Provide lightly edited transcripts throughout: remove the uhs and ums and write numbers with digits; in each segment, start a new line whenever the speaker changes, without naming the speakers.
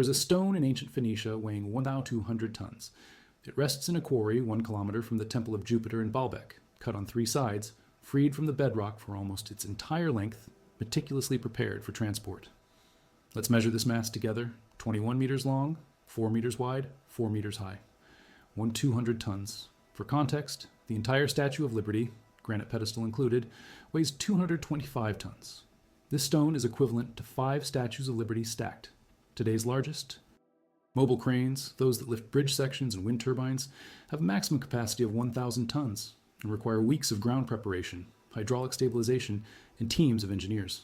There's a stone in ancient Phoenicia weighing 1,200 tons. It rests in a quarry 1 kilometer from the Temple of Jupiter in Baalbek, cut on 3 sides, freed from the bedrock for almost its entire length, meticulously prepared for transport. Let's measure this mass together. 21 meters long, 4 meters wide, 4 meters high. 1,200 tons. For context, the entire Statue of Liberty, granite pedestal included, weighs 225 tons. This stone is equivalent to 5 Statues of Liberty stacked. Today's largest. Mobile cranes, those that lift bridge sections and wind turbines, have a maximum capacity of 1,000 tons and require weeks of ground preparation, hydraulic stabilization, and teams of engineers.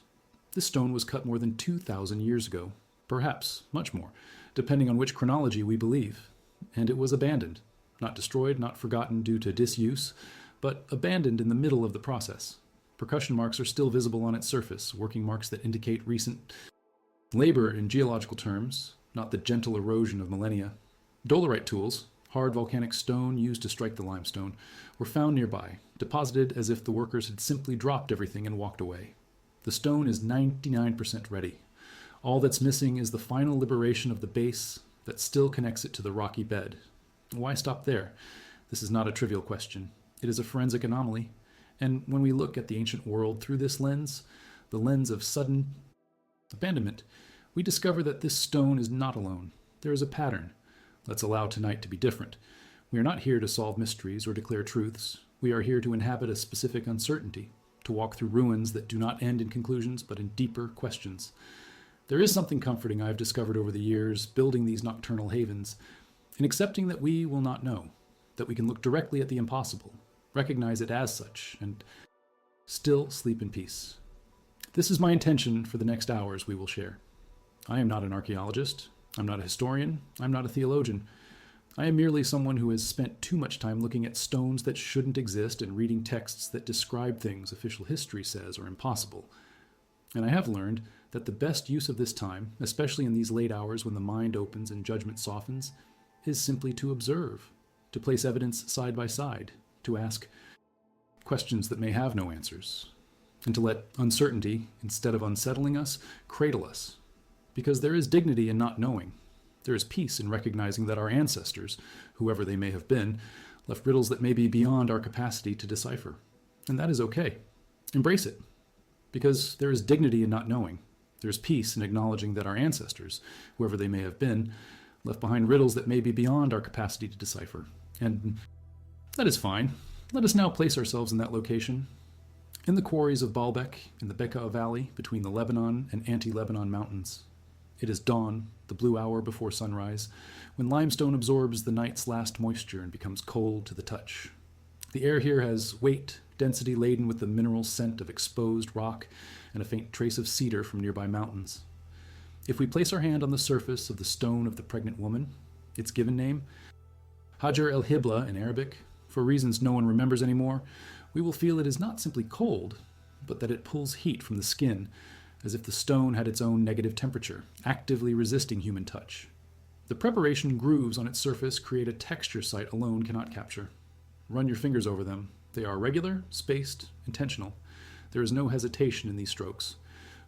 This stone was cut more than 2,000 years ago, perhaps much more, depending on which chronology we believe. And it was abandoned, not destroyed, not forgotten due to disuse, but abandoned in the middle of the process. Percussion marks are still visible on its surface, working marks that indicate recent labor in geological terms, not the gentle erosion of millennia. Dolerite tools, hard volcanic stone used to strike the limestone, were found nearby, deposited as if the workers had simply dropped everything and walked away. The stone is 99% ready. All that's missing is the final liberation of the base that still connects it to the rocky bed. Why stop there? This is not a trivial question. It is a forensic anomaly. And when we look at the ancient world through this lens, the lens of sudden abandonment, we discover that this stone is not alone. There is a pattern. Let's allow tonight to be different. We are not here to solve mysteries or declare truths. We are here to inhabit a specific uncertainty, to walk through ruins that do not end in conclusions but in deeper questions. There is something comforting I have discovered over the years building these nocturnal havens, in accepting that we will not know, that we can look directly at the impossible, recognize it as such, and still sleep in peace. This is my intention for the next hours we will share. I am not an archaeologist. I'm not a historian. I'm not a theologian. I am merely someone who has spent too much time looking at stones that shouldn't exist and reading texts that describe things official history says are impossible. And I have learned that the best use of this time, especially in these late hours when the mind opens and judgment softens, is simply to observe, to place evidence side by side, to ask questions that may have no answers, and to let uncertainty, instead of unsettling us, cradle us. Because there is dignity in not knowing. There is peace in recognizing that our ancestors, whoever they may have been, left riddles that may be beyond our capacity to decipher. And that is okay. Embrace it. Because there is dignity in not knowing. There is peace in acknowledging that our ancestors, whoever they may have been, left behind riddles that may be beyond our capacity to decipher. And that is fine. Let us now place ourselves in that location. In the quarries of Baalbek, in the Bekaa Valley, between the Lebanon and anti-Lebanon mountains. It is dawn, the blue hour before sunrise, when limestone absorbs the night's last moisture and becomes cold to the touch. The air here has weight, density laden with the mineral scent of exposed rock and a faint trace of cedar from nearby mountains. If we place our hand on the surface of the stone of the pregnant woman, its given name, Hajar el-Hibla in Arabic, for reasons no one remembers anymore, we will feel it is not simply cold, but that it pulls heat from the skin, as if the stone had its own negative temperature, actively resisting human touch. The preparation grooves on its surface create a texture sight alone cannot capture. Run your fingers over them. They are regular, spaced, intentional. There is no hesitation in these strokes.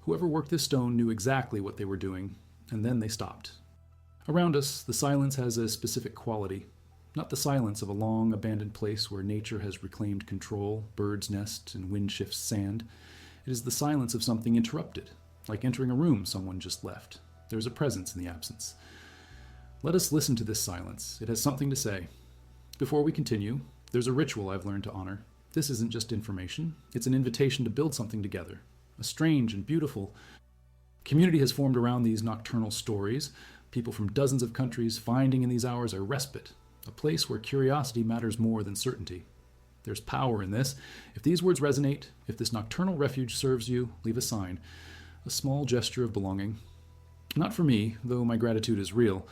Whoever worked this stone knew exactly what they were doing, and then they stopped. Around us, the silence has a specific quality. Not the silence of a long, abandoned place where nature has reclaimed control, birds nest, and wind shifts sand. It is the silence of something interrupted, like entering a room someone just left. There is a presence in the absence. Let us listen to this silence. It has something to say. Before we continue, there's a ritual I've learned to honor. This isn't just information. It's an invitation to build something together. A strange and beautiful community has formed around these nocturnal stories, people from dozens of countries finding in these hours a respite, a place where curiosity matters more than certainty. There's power in this. If these words resonate, if this nocturnal refuge serves you, leave a sign, a small gesture of belonging. Not for me, though my gratitude is real,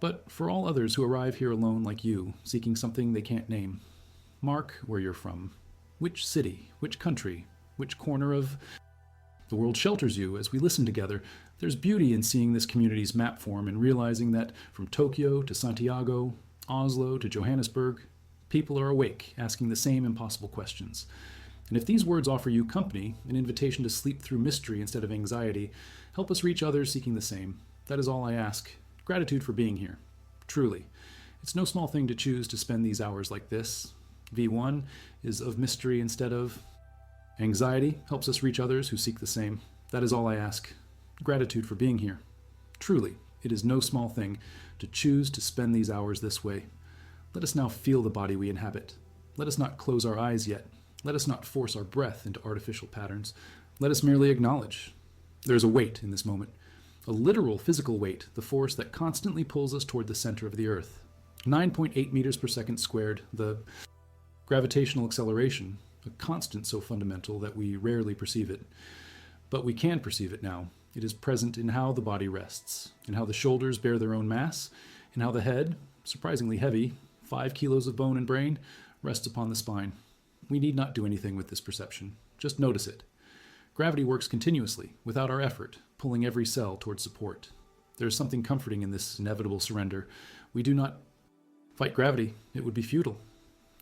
but for all others who arrive here alone like you, seeking something they can't name. Mark where you're from. Which city, which country, which corner of the world shelters you as we listen together. There's beauty in seeing this community's map form and realizing that from Tokyo to Santiago, Oslo to Johannesburg, people are awake, asking the same impossible questions. And if these words offer you company, an invitation to sleep through mystery instead of anxiety, help us reach others seeking the same. That is all I ask. Gratitude for being here. Truly. It's no small thing to choose to spend these hours like this. V1 is of mystery instead of anxiety, helps us reach others who seek the same. That is all I ask. Gratitude for being here. Truly, it is no small thing to choose to spend these hours this way. Let us now feel the body we inhabit. Let us not close our eyes yet. Let us not force our breath into artificial patterns. Let us merely acknowledge. There is a weight in this moment. A literal physical weight, the force that constantly pulls us toward the center of the earth. 9.8 meters per second squared, the gravitational acceleration, a constant so fundamental that we rarely perceive it. But we can perceive it now. It is present in how the body rests, in how the shoulders bear their own mass, in how the head, surprisingly heavy, 5 kilos of bone and brain, rests upon the spine. We need not do anything with this perception. Just notice it. Gravity works continuously, without our effort, pulling every cell towards support. There is something comforting in this inevitable surrender. We do not fight gravity. It would be futile.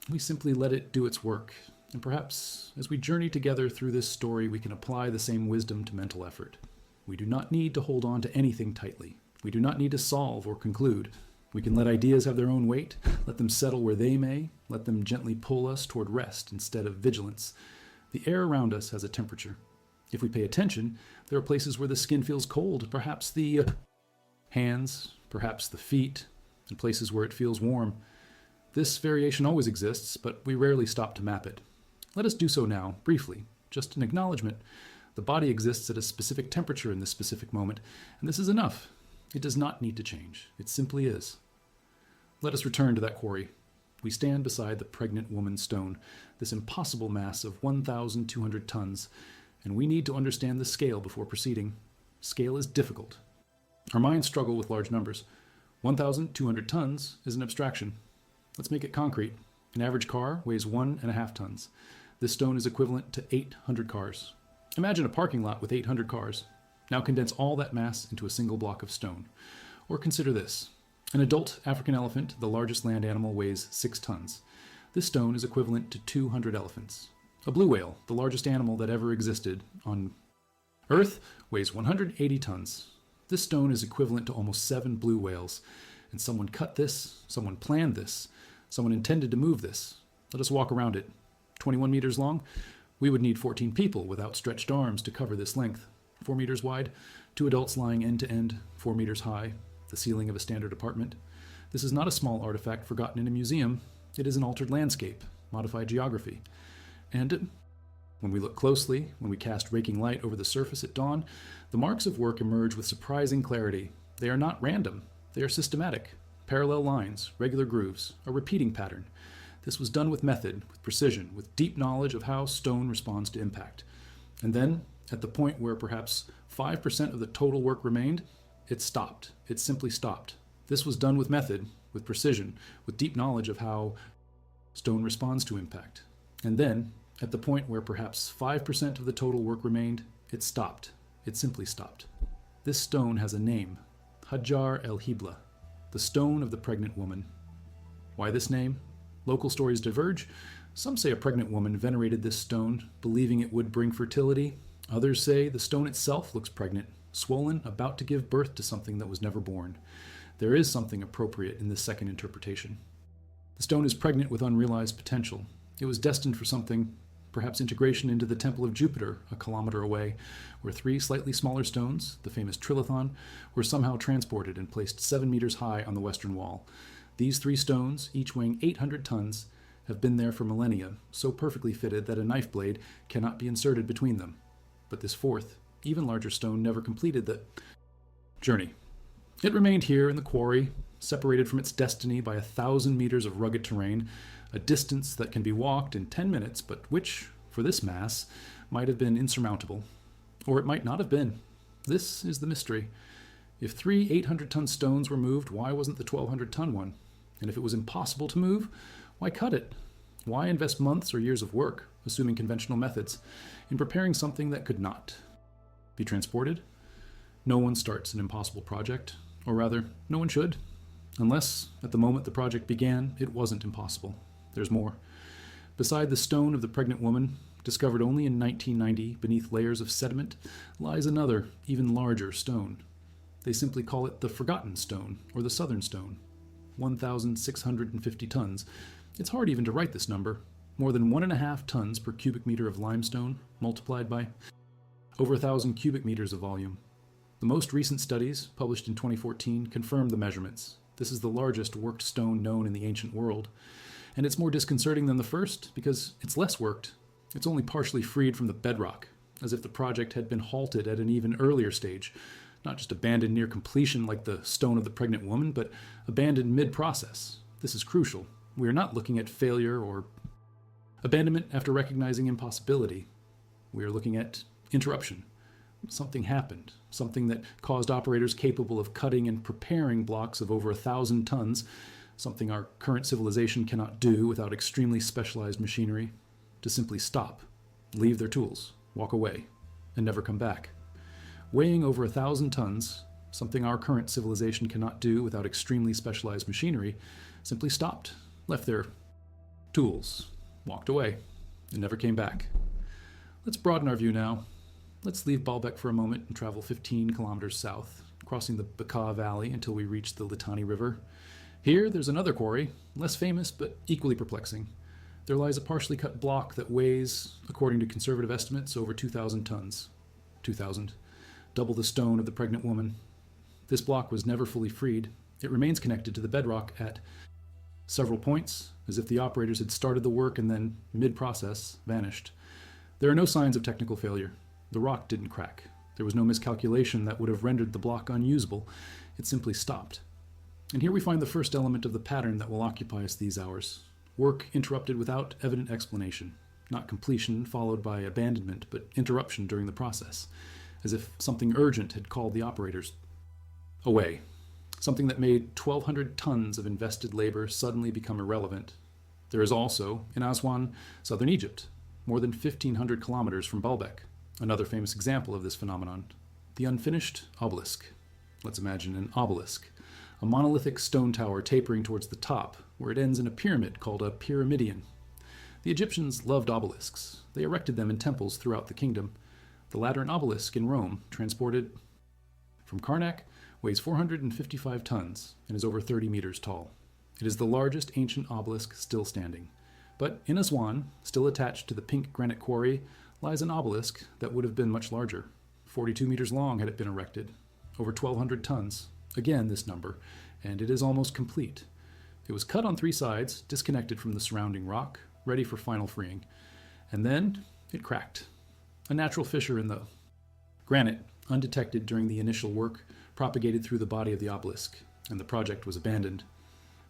We simply let it do its work. And perhaps, as we journey together through this story, we can apply the same wisdom to mental effort. We do not need to hold on to anything tightly. We do not need to solve or conclude. We can let ideas have their own weight, let them settle where they may, let them gently pull us toward rest instead of vigilance. The air around us has a temperature. If we pay attention, there are places where the skin feels cold, perhaps the hands, perhaps the feet, and places where it feels warm. This variation always exists, but we rarely stop to map it. Let us do so now, briefly, just an acknowledgement. The body exists at a specific temperature in this specific moment, and this is enough. It does not need to change. It simply is. Let us return to that quarry. We stand beside the pregnant woman stone, this impossible mass of 1,200 tons, and we need to understand the scale before proceeding. Scale is difficult. Our minds struggle with large numbers. 1,200 tons is an abstraction. Let's make it concrete. An average car weighs 1.5 tons. This stone is equivalent to 800 cars. Imagine a parking lot with 800 cars. Now condense all that mass into a single block of stone. Or consider this. An adult African elephant, the largest land animal, weighs 6 tons. This stone is equivalent to 200 elephants. A blue whale, the largest animal that ever existed on Earth, weighs 180 tons. This stone is equivalent to almost 7 blue whales. And someone cut this, someone planned this, someone intended to move this. Let us walk around it. 21 meters long? We would need 14 people with outstretched arms to cover this length. 4 meters wide, 2 adults lying end to end, 4 meters high, the ceiling of a standard apartment. This is not a small artifact forgotten in a museum. It is an altered landscape, modified geography. And when we look closely, when we cast raking light over the surface at dawn, the marks of work emerge with surprising clarity. They are not random. They are systematic. Parallel lines, regular grooves, a repeating pattern. This was done with method, with precision, with deep knowledge of how stone responds to impact. And then, at the point where perhaps 5% of the total work remained, it stopped. It simply stopped. This was done with method, with precision, with deep knowledge of how stone responds to impact. And then, at the point where perhaps 5% of the total work remained, it stopped. It simply stopped. This stone has a name, Hajar el-Hibla, the stone of the pregnant woman. Why this name? Local stories diverge. Some say a pregnant woman venerated this stone, believing it would bring fertility. Others say the stone itself looks pregnant, swollen, about to give birth to something that was never born. There is something appropriate in this second interpretation. The stone is pregnant with unrealized potential. It was destined for something, perhaps integration into the Temple of Jupiter, a kilometer away, where 3 slightly smaller stones, the famous trilithon, were somehow transported and placed 7 meters high on the western wall. These 3 stones, each weighing 800 tons, have been there for millennia, so perfectly fitted that a knife blade cannot be inserted between them. But this 4th, even larger stone never completed the journey. It remained here in the quarry, separated from its destiny by 1,000 meters of rugged terrain, a distance that can be walked in 10 minutes, but which, for this mass, might have been insurmountable. Or it might not have been. This is the mystery. If 3 800-ton stones were moved, why wasn't the 1,200-ton one? And if it was impossible to move, why cut it? Why invest months or years of work, assuming conventional methods, in preparing something that could not be transported? No one starts an impossible project, or rather, no one should, unless, at the moment the project began, it wasn't impossible. There's more. Beside the stone of the pregnant woman, discovered only in 1990 beneath layers of sediment, lies another, even larger stone. They simply call it the Forgotten Stone, or the Southern Stone. 1,650 tons. It's hard even to write this number. More than 1.5 tons per cubic meter of limestone, multiplied by over 1,000 cubic meters of volume. The most recent studies, published in 2014, confirm the measurements. This is the largest worked stone known in the ancient world. And it's more disconcerting than the first because it's less worked. It's only partially freed from the bedrock, as if the project had been halted at an even earlier stage, not just abandoned near completion like the stone of the pregnant woman, but abandoned mid-process. This is crucial. We are not looking at failure or abandonment after recognizing impossibility. We are looking at interruption. Something happened, something that caused operators capable of cutting and preparing blocks of over 1,000 tons, something our current civilization cannot do without extremely specialized machinery, to simply stop, leave their tools, walk away, and never come back. Weighing over 1,000 tons, something our current civilization cannot do without extremely specialized machinery, simply stopped, left their tools, walked away, and never came back. Let's broaden our view now. Let's leave Baalbek for a moment and travel 15 kilometers south, crossing the Bekaa Valley until we reach the Litani River. Here, there's another quarry, less famous but equally perplexing. There lies a partially cut block that weighs, according to conservative estimates, over 2,000 tons. 2,000. Double the stone of the pregnant woman. This block was never fully freed. It remains connected to the bedrock at several points, as if the operators had started the work and then, mid-process, vanished. There are no signs of technical failure. The rock didn't crack. There was no miscalculation that would have rendered the block unusable. It simply stopped. And here we find the first element of the pattern that will occupy us these hours. Work interrupted without evident explanation. Not completion followed by abandonment, but interruption during the process, as if something urgent had called the operators away. Something that made 1,200 tons of invested labor suddenly become irrelevant. There is also, in Aswan, southern Egypt, more than 1,500 kilometers from Baalbek, another famous example of this phenomenon, the unfinished obelisk. Let's imagine an obelisk, a monolithic stone tower tapering towards the top, where it ends in a pyramid called a pyramidion. The Egyptians loved obelisks. They erected them in temples throughout the kingdom. The Lateran obelisk in Rome, transported from Karnak, weighs 455 tons and is over 30 meters tall. It is the largest ancient obelisk still standing. But in Aswan, still attached to the pink granite quarry, lies an obelisk that would have been much larger, 42 meters long had it been erected, over 1,200 tons. Again, this number, and it is almost complete. It was cut on 3 sides, disconnected from the surrounding rock, ready for final freeing. And then it cracked. A natural fissure in the granite, undetected during the initial work, propagated through the body of the obelisk, and the project was abandoned.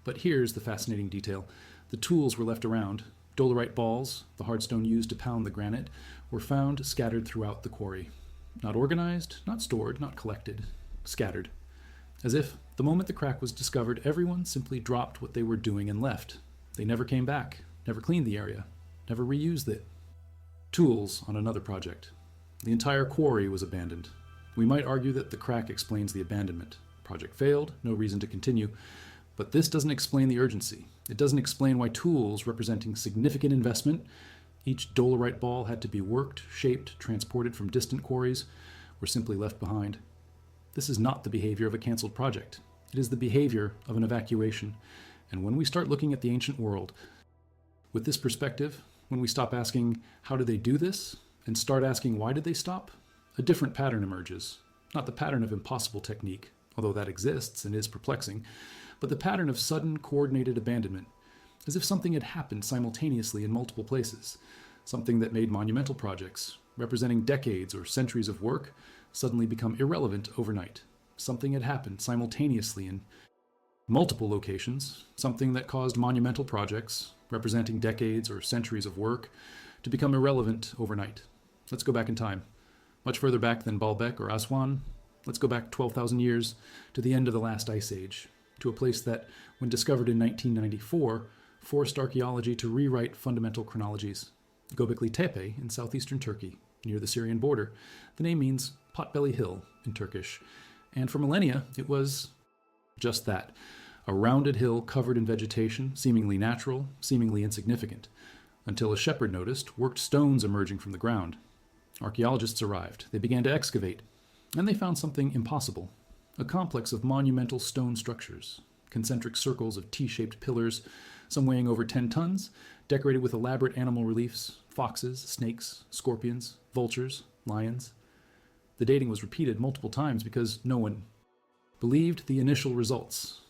But here's the fascinating detail. The tools were left around. Dolerite balls, the hard stone used to pound the granite, were found scattered throughout the quarry. Not organized, not stored, not collected. Scattered. As if, the moment the crack was discovered, everyone simply dropped what they were doing and left. They never came back, never cleaned the area, never reused it. Tools on another project. The entire quarry was abandoned. We might argue that the crack explains the abandonment. Project failed, no reason to continue. But this doesn't explain the urgency. It doesn't explain why tools representing significant investment, each dolerite ball had to be worked, shaped, transported from distant quarries, were simply left behind. This is not the behavior of a canceled project. It is the behavior of an evacuation. And when we start looking at the ancient world with this perspective, when we stop asking, how did they do this, and start asking, why did they stop, a different pattern emerges. Not the pattern of impossible technique, although that exists and is perplexing, but the pattern of sudden, coordinated abandonment, as if something had happened simultaneously in multiple places, something that made monumental projects, representing decades or centuries of work, suddenly become irrelevant overnight. Something had happened simultaneously in multiple locations, something that caused monumental projects, representing decades or centuries of work, to become irrelevant overnight. Let's go back in time. Much further back than Baalbek or Aswan, let's go back 12,000 years to the end of the last ice age, to a place that, when discovered in 1994, forced archaeology to rewrite fundamental chronologies. Göbekli Tepe in southeastern Turkey, near the Syrian border. The name means potbelly hill in Turkish, and for millennia it was just that, a rounded hill covered in vegetation, seemingly natural, seemingly insignificant, until a shepherd noticed worked stones emerging from the ground. Archaeologists arrived. They began to excavate, and they found something impossible. a complex of monumental stone structures, concentric circles of T-shaped pillars, some weighing over 10 tons, decorated with elaborate animal reliefs, foxes, snakes, scorpions, vultures, lions. The dating was repeated multiple times because no one believed the initial results.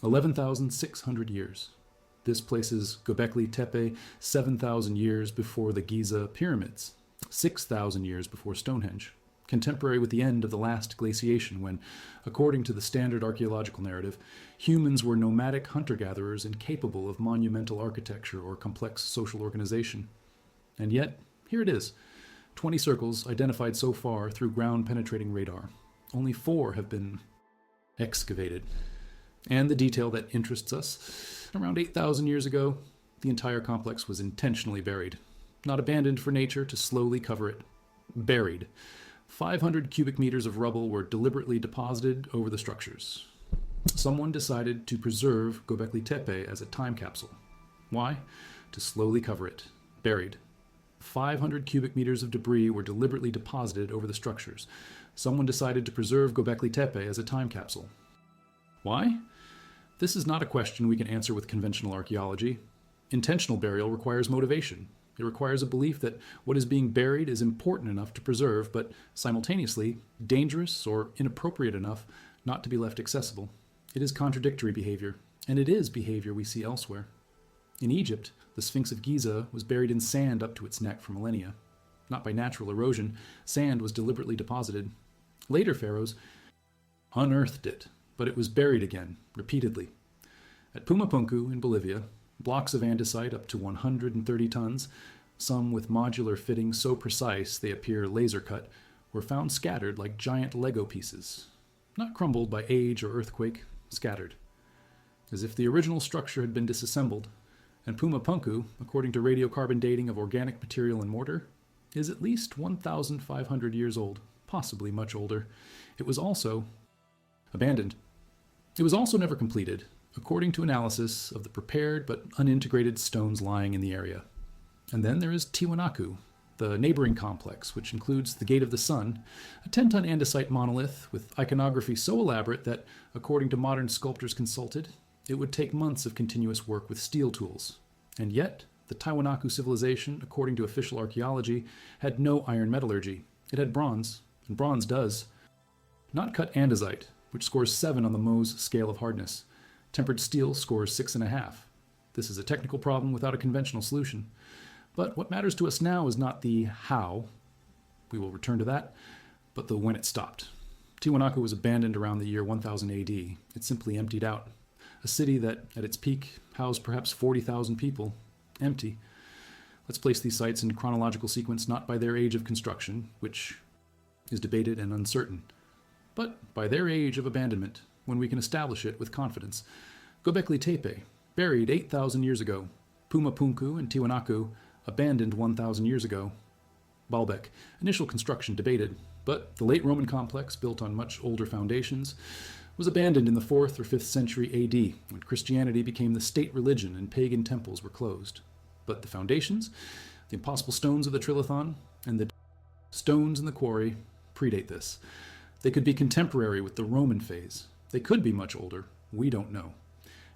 11,600 years. This places Göbekli Tepe 7,000 years before the Giza pyramids, 6,000 years before Stonehenge, contemporary with the end of the last glaciation when, according to the standard archaeological narrative, humans were nomadic hunter-gatherers incapable of monumental architecture or complex social organization. And yet, here it is, 20 circles identified so far through ground-penetrating radar. Only 4 have been excavated. And the detail that interests us, around 8,000 years ago, the entire complex was intentionally buried. Not abandoned for nature to slowly cover it. Buried. 500 cubic meters of rubble were deliberately deposited over the structures. Someone decided to preserve Göbekli Tepe as a time capsule. Why? To slowly cover it. Buried. 500 cubic meters of debris were deliberately deposited over the structures. Someone decided to preserve Göbekli Tepe as a time capsule. Why? This is not a question we can answer with conventional archaeology. Intentional burial requires motivation. It requires a belief that what is being buried is important enough to preserve, but simultaneously dangerous or inappropriate enough not to be left accessible. It is contradictory behavior, and it is behavior we see elsewhere. In Egypt, the Sphinx of Giza was buried in sand up to its neck for millennia. Not by natural erosion, sand was deliberately deposited. Later pharaohs unearthed it, but it was buried again, repeatedly. At Pumapunku in Bolivia, blocks of andesite up to 130 tons, some with modular fittings so precise they appear laser-cut, were found scattered like giant Lego pieces. Not crumbled by age or earthquake, scattered. As if the original structure had been disassembled, and Pumapunku, according to radiocarbon dating of organic material and mortar, is at least 1,500 years old, possibly much older. It was also abandoned. It was also never completed, according to analysis of the prepared but unintegrated stones lying in the area. And then there is Tiwanaku, the neighboring complex, which includes the Gate of the Sun, a 10-ton andesite monolith with iconography so elaborate that, according to modern sculptors consulted, it would take months of continuous work with steel tools. And yet, the Tiwanaku civilization, according to official archaeology, had no iron metallurgy. It had bronze, and bronze does. Not cut andesite, which scores 7 on the Mohs scale of hardness. Tempered steel scores 6.5. This is a technical problem without a conventional solution. But what matters to us now is not the how, we will return to that, but the when it stopped. Tiwanaku was abandoned around the year 1000 AD. It simply emptied out. A city that, at its peak, housed perhaps 40,000 people. Empty. Let's place these sites in chronological sequence not by their age of construction, which is debated and uncertain, but by their age of abandonment, when we can establish it with confidence. Göbekli Tepe, buried 8,000 years ago. Pumapunku and Tiwanaku, abandoned 1,000 years ago. Baalbek, initial construction debated, but the late Roman complex, built on much older foundations, was abandoned in the 4th or 5th century AD, when Christianity became the state religion and pagan temples were closed. But the foundations, the impossible stones of the Trilithon, and the stones in the quarry predate this. They could be contemporary with the Roman phase. They could be much older. We don't know.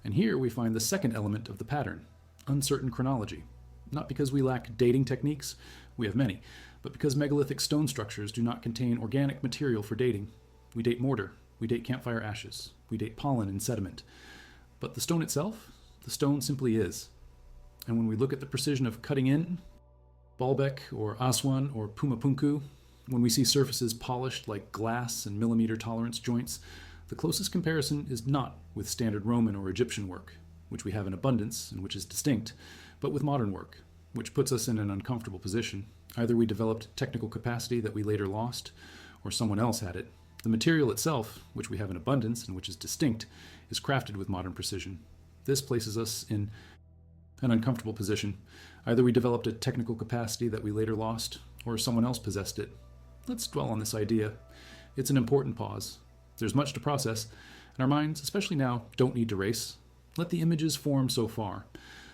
And here we find the second element of the pattern, uncertain chronology. Not because we lack dating techniques, we have many, but because megalithic stone structures do not contain organic material for dating. We date mortar, we date campfire ashes, we date pollen and sediment. But the stone itself, the stone simply is. And when we look at the precision of cutting in, Baalbek or Aswan or Pumapunku, when we see surfaces polished like glass and millimeter tolerance joints, the closest comparison is not with standard Roman or Egyptian work, which we have in abundance and which is distinct, but with modern work, which puts us in an uncomfortable position. Either we developed technical capacity that we later lost, or someone else had it. The material itself, which we have in abundance and which is distinct, is crafted with modern precision. This places us in an uncomfortable position. Either we developed a technical capacity that we later lost, or someone else possessed it. Let's dwell on this idea. It's an important pause. There's much to process, and our minds, especially now, don't need to race. Let the images form so far.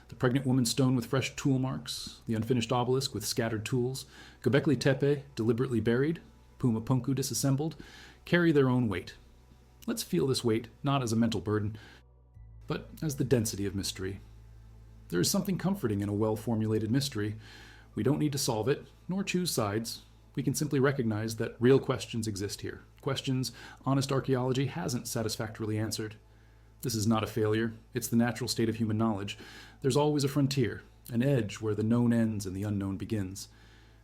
The pregnant woman stone with fresh tool marks, the unfinished obelisk with scattered tools, Göbekli Tepe deliberately buried, Pumapunku disassembled, carry their own weight. Let's feel this weight not as a mental burden, but as the density of mystery. There is something comforting in a well-formulated mystery. We don't need to solve it, nor choose sides. We can simply recognize that real questions exist here. Questions honest archaeology hasn't satisfactorily answered. This is not a failure. It's the natural state of human knowledge. There's always a frontier, an edge where the known ends and the unknown begins.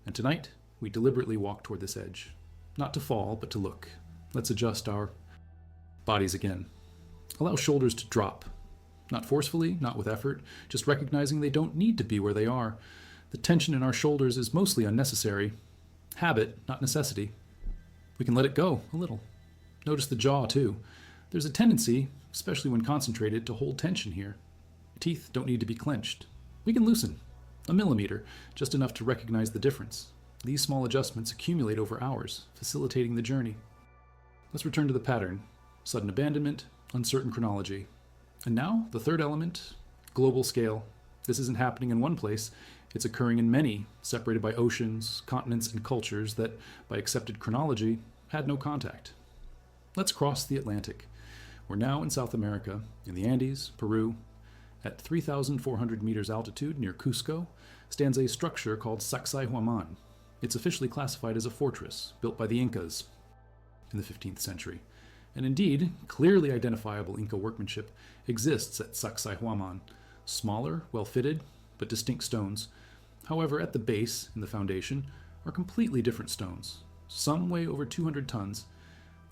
And tonight, we deliberately walk toward this edge. Not to fall, but to look. Let's adjust our bodies again. Allow shoulders to drop. Not forcefully, not with effort, just recognizing they don't need to be where they are. The tension in our shoulders is mostly unnecessary. Habit, not necessity. We can let it go a little. Notice the jaw, too. There's a tendency, especially when concentrated, to hold tension here. Teeth don't need to be clenched. We can loosen. A millimeter, just enough to recognize the difference. These small adjustments accumulate over hours, facilitating the journey. Let's return to the pattern. Sudden abandonment, uncertain chronology. And now, the third element, global scale. This isn't happening in one place. It's occurring in many, separated by oceans, continents, and cultures that, by accepted chronology, had no contact. Let's cross the Atlantic. We're now in South America, in the Andes, Peru. At 3,400 meters altitude near Cusco stands a structure called Sacsayhuaman. It's officially classified as a fortress built by the Incas in the 15th century. And indeed, clearly identifiable Inca workmanship exists at Sacsayhuaman. Smaller, well-fitted, but distinct stones. However, at the base, in the foundation, are completely different stones. Some weigh over 200 tons,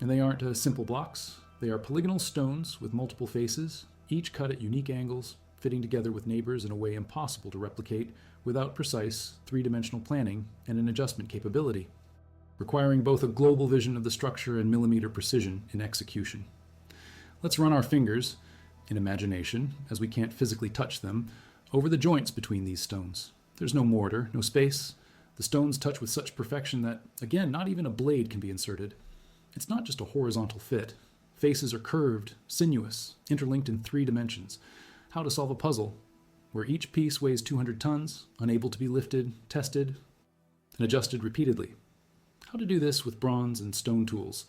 and they aren't simple blocks. They are polygonal stones with multiple faces, each cut at unique angles, fitting together with neighbors in a way impossible to replicate without precise, three-dimensional planning and an adjustment capability, requiring both a global vision of the structure and millimeter precision in execution. Let's run our fingers, in imagination, as we can't physically touch them, over the joints between these stones. There's no mortar, no space. The stones touch with such perfection that, again, not even a blade can be inserted. It's not just a horizontal fit. Faces are curved, sinuous, interlinked in 3 dimensions. How to solve a puzzle where each piece weighs 200 tons, unable to be lifted, tested, and adjusted repeatedly. How to do this with bronze and stone tools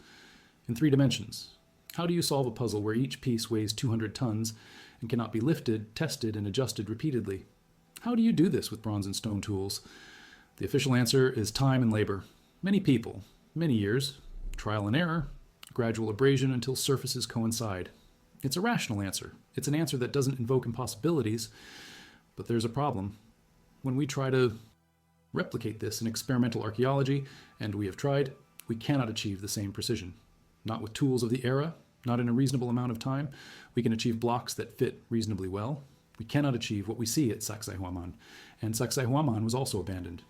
in 3 dimensions. How do you solve a puzzle where each piece weighs 200 tons and cannot be lifted, tested, and adjusted repeatedly? How do you do this with bronze and stone tools? The official answer is time and labor. Many people, many years, trial and error, gradual abrasion until surfaces coincide. It's a rational answer. It's an answer that doesn't invoke impossibilities, but there's a problem. When we try to replicate this in experimental archaeology, and we have tried, we cannot achieve the same precision. Not with tools of the era, not in a reasonable amount of time. We can achieve blocks that fit reasonably well. We cannot achieve what we see at Sacsayhuaman, and Sacsayhuaman was also abandoned.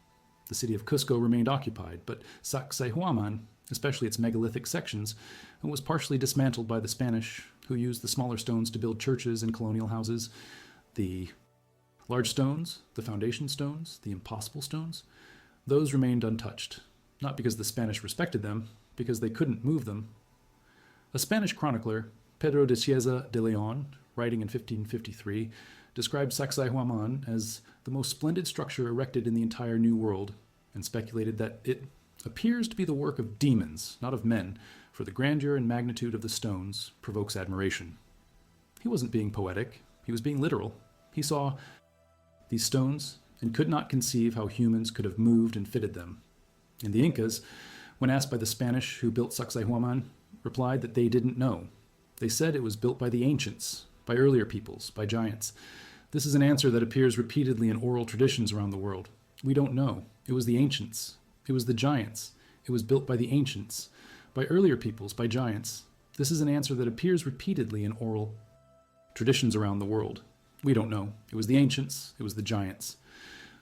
The city of Cusco remained occupied, but Sacsayhuaman, especially its megalithic sections, was partially dismantled by the Spanish, who used the smaller stones to build churches and colonial houses. The large stones, the foundation stones, the impossible stones, those remained untouched, not because the Spanish respected them, because they couldn't move them. A Spanish chronicler, Pedro de Cieza de Leon, writing in 1553, described Sacsayhuaman as the most splendid structure erected in the entire New World, and speculated that it appears to be the work of demons, not of men, for the grandeur and magnitude of the stones provokes admiration. He wasn't being poetic, he was being literal. He saw these stones and could not conceive how humans could have moved and fitted them. And the Incas, when asked by the Spanish who built Sacsayhuaman, replied that they didn't know. They said it was built by the ancients, by earlier peoples, by giants. This is an answer that appears repeatedly in oral traditions around the world. We don't know. It was the ancients. It was the giants. It was built by the ancients, by earlier peoples, by giants. This is an answer that appears repeatedly in oral traditions around the world. We don't know. It was the ancients. It was the giants.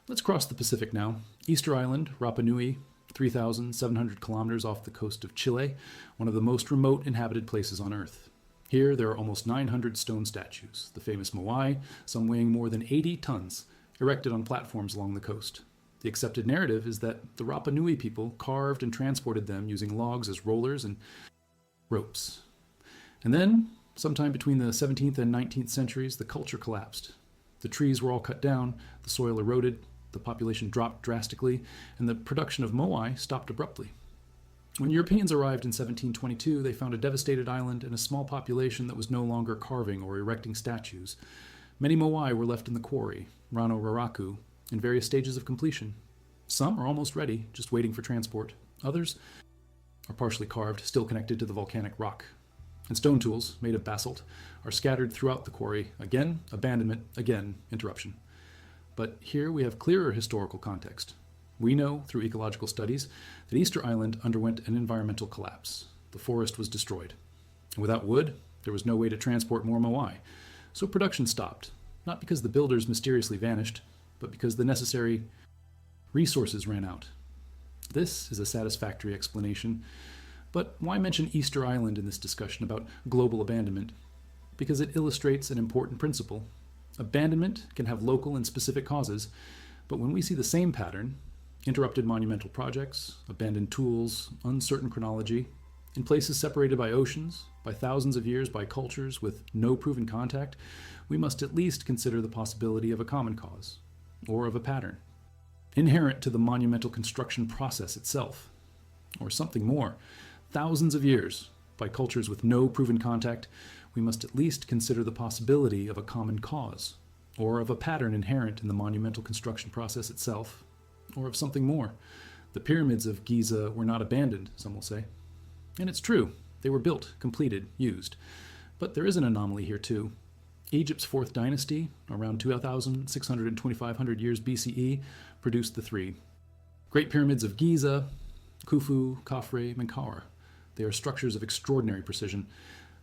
Let's cross the Pacific now. Easter Island, Rapa Nui, 3,700 kilometers off the coast of Chile, one of the most remote inhabited places on Earth. Here, there are almost 900 stone statues, the famous moai, some weighing more than 80 tons, erected on platforms along the coast. The accepted narrative is that the Rapa Nui people carved and transported them using logs as rollers and ropes. And then, sometime between the 17th and 19th centuries, the culture collapsed. The trees were all cut down, the soil eroded, the population dropped drastically, and the production of moai stopped abruptly. When Europeans arrived in 1722, they found a devastated island and a small population that was no longer carving or erecting statues. Many moai were left in the quarry, Rano Raraku, in various stages of completion. Some are almost ready, just waiting for transport. Others are partially carved, still connected to the volcanic rock. And stone tools, made of basalt, are scattered throughout the quarry. Again, abandonment, again, interruption. But here we have clearer historical context. We know, through ecological studies, that Easter Island underwent an environmental collapse. The forest was destroyed. And without wood, there was no way to transport more moai. So production stopped, not because the builders mysteriously vanished, but because the necessary resources ran out. This is a satisfactory explanation, but why mention Easter Island in this discussion about global abandonment? Because it illustrates an important principle. Abandonment can have local and specific causes, but when we see the same pattern, interrupted monumental projects, abandoned tools, uncertain chronology, in places separated by oceans, by thousands of years, by cultures with no proven contact, we must at least consider the possibility of a common cause, or of a pattern, inherent to the monumental construction process itself, or something more. Thousands of years, by cultures with no proven contact, we must at least consider the possibility of a common cause, or of a pattern inherent in the monumental construction process itself, or of something more. The pyramids of Giza were not abandoned, some will say. And it's true, they were built, completed, used. But there is an anomaly here too. Egypt's fourth dynasty, around 2,600 and 2,500 years BCE, produced the three. Great Pyramids of Giza, Khufu, Khafre, Menkaure. They are structures of extraordinary precision.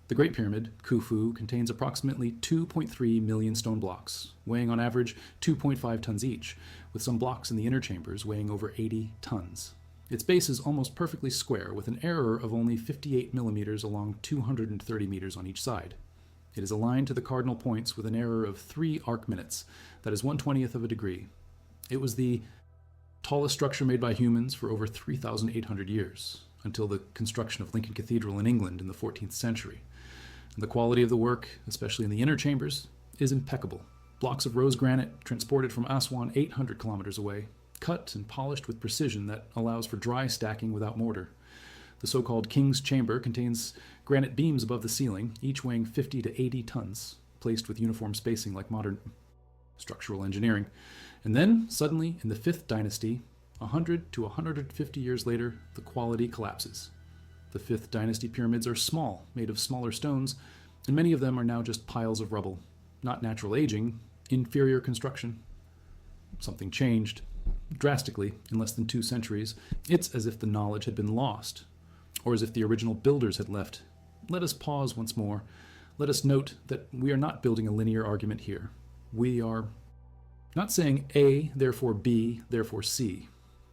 The Great Pyramid, Khufu, contains approximately 2.3 million stone blocks, weighing on average 2.5 tons each, with some blocks in the inner chambers weighing over 80 tons. Its base is almost perfectly square, with an error of only 58 millimeters along 230 meters on each side. It is aligned to the cardinal points with an error of 3 arc minutes, that is 1/20th of a degree. It was the tallest structure made by humans for over 3,800 years, until the construction of Lincoln Cathedral in England in the 14th century. And the quality of the work, especially in the inner chambers, is impeccable. Blocks of rose granite transported from Aswan 800 kilometers away, cut and polished with precision that allows for dry stacking without mortar. The so-called King's Chamber contains granite beams above the ceiling, each weighing 50 to 80 tons, placed with uniform spacing like modern structural engineering. And then, suddenly, in the 5th dynasty, 100 to 150 years later, the quality collapses. The 5th dynasty pyramids are small, made of smaller stones, and many of them are now just piles of rubble. Not natural aging, inferior construction. Something changed, drastically, in less than 2 centuries. It's as if the knowledge had been lost, or as if the original builders had left. Let us pause once more. Let us note that we are not building a linear argument here. We are not saying A, therefore B, therefore C.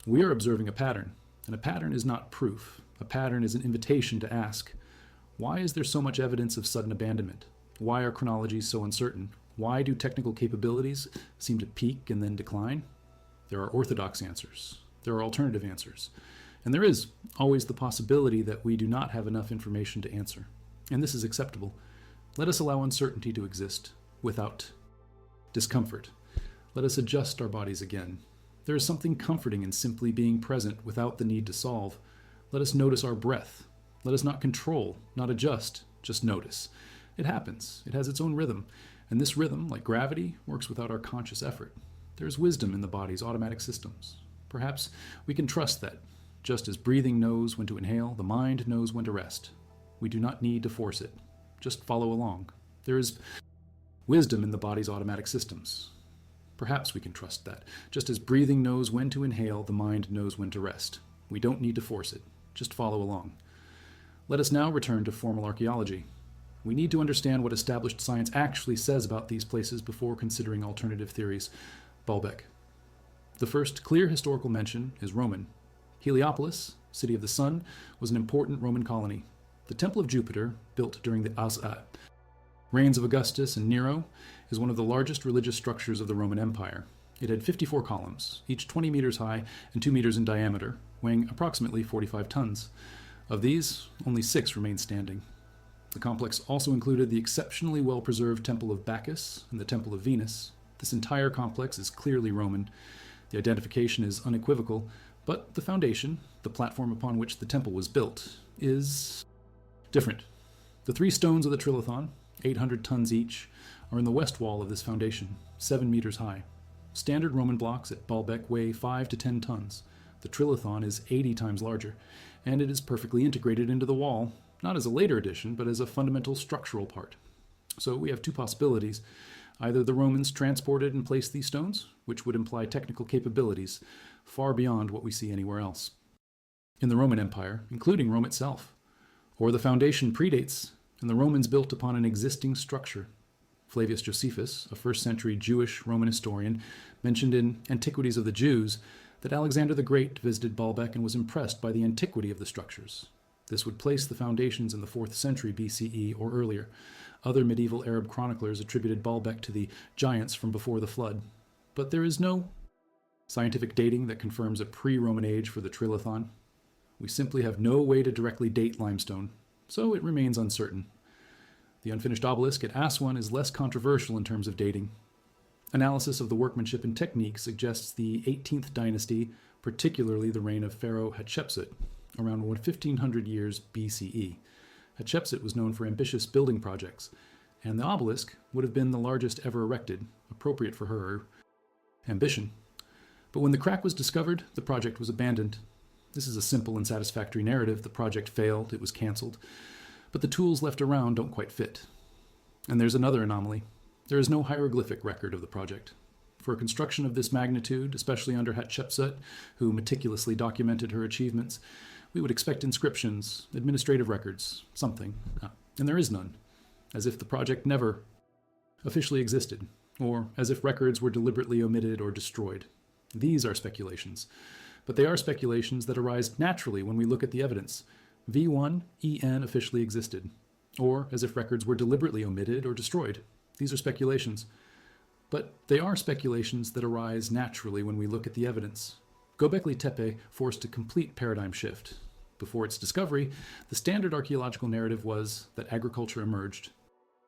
We are observing a pattern, and a pattern is not proof. A pattern is an invitation to ask, why is there so much evidence of sudden abandonment? Why are chronologies so uncertain? Why do technical capabilities seem to peak and then decline? There are orthodox answers. There are alternative answers. And there is always the possibility that we do not have enough information to answer. And this is acceptable. Let us allow uncertainty to exist without discomfort. Let us adjust our bodies again. There is something comforting in simply being present without the need to solve. Let us notice our breath. Let us not control, not adjust, just notice. It happens. It has its own rhythm. And this rhythm, like gravity, works without our conscious effort. There is wisdom in the body's automatic systems. Perhaps we can trust that, just as breathing knows when to inhale, the mind knows when to rest. We do not need to force it. Just follow along. There is wisdom in the body's automatic systems. Perhaps we can trust that. Just as breathing knows when to inhale, the mind knows when to rest. We don't need to force it. Just follow along. Let us now return to formal archaeology. We need to understand what established science actually says about these places before considering alternative theories. Baalbek. The first clear historical mention is Roman. Heliopolis, city of the sun, was an important Roman colony. The Temple of Jupiter, built during the reigns of Augustus and Nero, is one of the largest religious structures of the Roman Empire. It had 54 columns, each 20 meters high and 2 meters in diameter, weighing approximately 45 tons. Of these, only 6 remain standing. The complex also included the exceptionally well-preserved Temple of Bacchus and the Temple of Venus. This entire complex is clearly Roman. The identification is unequivocal, but the foundation, the platform upon which the temple was built, is different. The 3 stones of the trilithon, 800 tons each, are in the west wall of this foundation, 7 meters high. Standard Roman blocks at Baalbek weigh 5 to 10 tons. The trilithon is 80 times larger, and it is perfectly integrated into the wall, not as a later addition, but as a fundamental structural part. So we have 2 possibilities. Either the Romans transported and placed these stones, which would imply technical capabilities far beyond what we see anywhere else in the Roman Empire, including Rome itself. Or the foundation predates, and the Romans built upon an existing structure. Flavius Josephus, a 1st century Jewish Roman historian, mentioned in Antiquities of the Jews that Alexander the Great visited Baalbek and was impressed by the antiquity of the structures. This would place the foundations in the 4th century BCE or earlier. Other medieval Arab chroniclers attributed Baalbek to the giants from before the flood. But there is no scientific dating that confirms a pre-Roman age for the trilithon. We simply have no way to directly date limestone, so it remains uncertain. The unfinished obelisk at Aswan is less controversial in terms of dating. Analysis of the workmanship and technique suggests the 18th dynasty, particularly the reign of Pharaoh Hatshepsut, around 1500 years BCE. Hatshepsut was known for ambitious building projects, and the obelisk would have been the largest ever erected, appropriate for her ambition. But when the crack was discovered, the project was abandoned. This is a simple and satisfactory narrative. The project failed, it was cancelled, but the tools left around don't quite fit. And there's another anomaly. There is no hieroglyphic record of the project. For a construction of this magnitude, especially under Hatshepsut, who meticulously documented her achievements, we would expect inscriptions, administrative records, something. And there is none, as if the project never officially existed, or as if records were deliberately omitted or destroyed. These are speculations, but they are speculations that arise naturally when we look at the evidence. V1EN officially existed, or as if records were deliberately omitted or destroyed. These are speculations, but they are speculations that arise naturally when we look at the evidence. Göbekli Tepe forced a complete paradigm shift. Before its discovery, the standard archaeological narrative was that agriculture emerged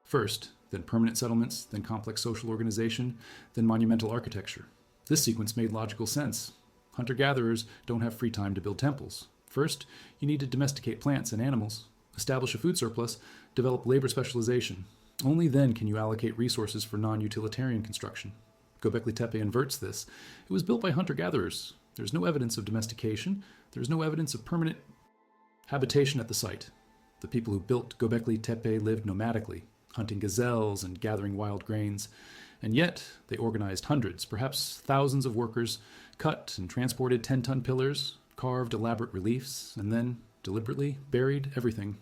first, then permanent settlements, then complex social organization, then monumental architecture. This sequence made logical sense. Hunter-gatherers don't have free time to build temples. First, you need to domesticate plants and animals, establish a food surplus, develop labor specialization. Only then can you allocate resources for non-utilitarian construction. Göbekli Tepe inverts this. It was built by hunter-gatherers. There's no evidence of domestication. There's no evidence of permanent habitation at the site. The people who built Göbekli Tepe lived nomadically, hunting gazelles and gathering wild grains. And yet, they organized hundreds, perhaps thousands of workers, cut and transported 10-ton pillars, carved elaborate reliefs, and then, deliberately, buried everything.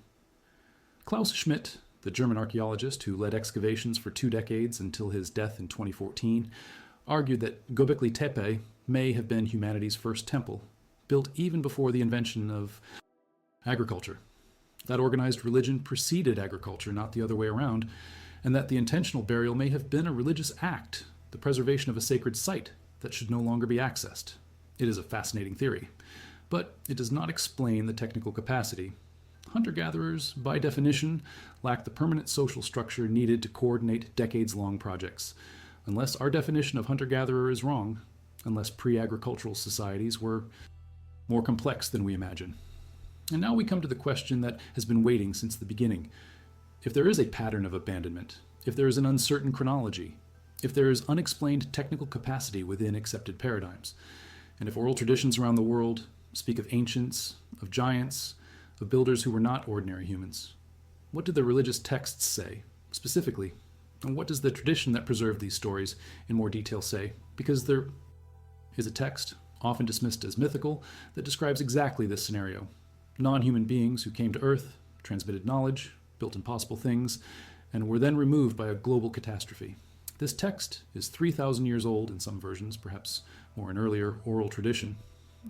Klaus Schmidt, the German archaeologist who led excavations for 2 decades until his death in 2014, argued that Göbekli Tepe may have been humanity's first temple, built even before the invention of agriculture. That organized religion preceded agriculture, not the other way around, and that the intentional burial may have been a religious act, the preservation of a sacred site that should no longer be accessed. It is a fascinating theory, but it does not explain the technical capacity. Hunter-gatherers, by definition, lack the permanent social structure needed to coordinate decades-long projects. Unless our definition of hunter-gatherer is wrong, unless pre-agricultural societies were more complex than we imagine. And now we come to the question that has been waiting since the beginning. If there is a pattern of abandonment, if there is an uncertain chronology, if there is unexplained technical capacity within accepted paradigms, and if oral traditions around the world speak of ancients, of giants, of builders who were not ordinary humans, what do the religious texts say, specifically? And what does the tradition that preserved these stories in more detail say? Because there is a text, often dismissed as mythical, that describes exactly this scenario. Non-human beings who came to Earth, transmitted knowledge, built impossible things, and were then removed by a global catastrophe. This text is 3,000 years old in some versions, perhaps more an earlier oral tradition,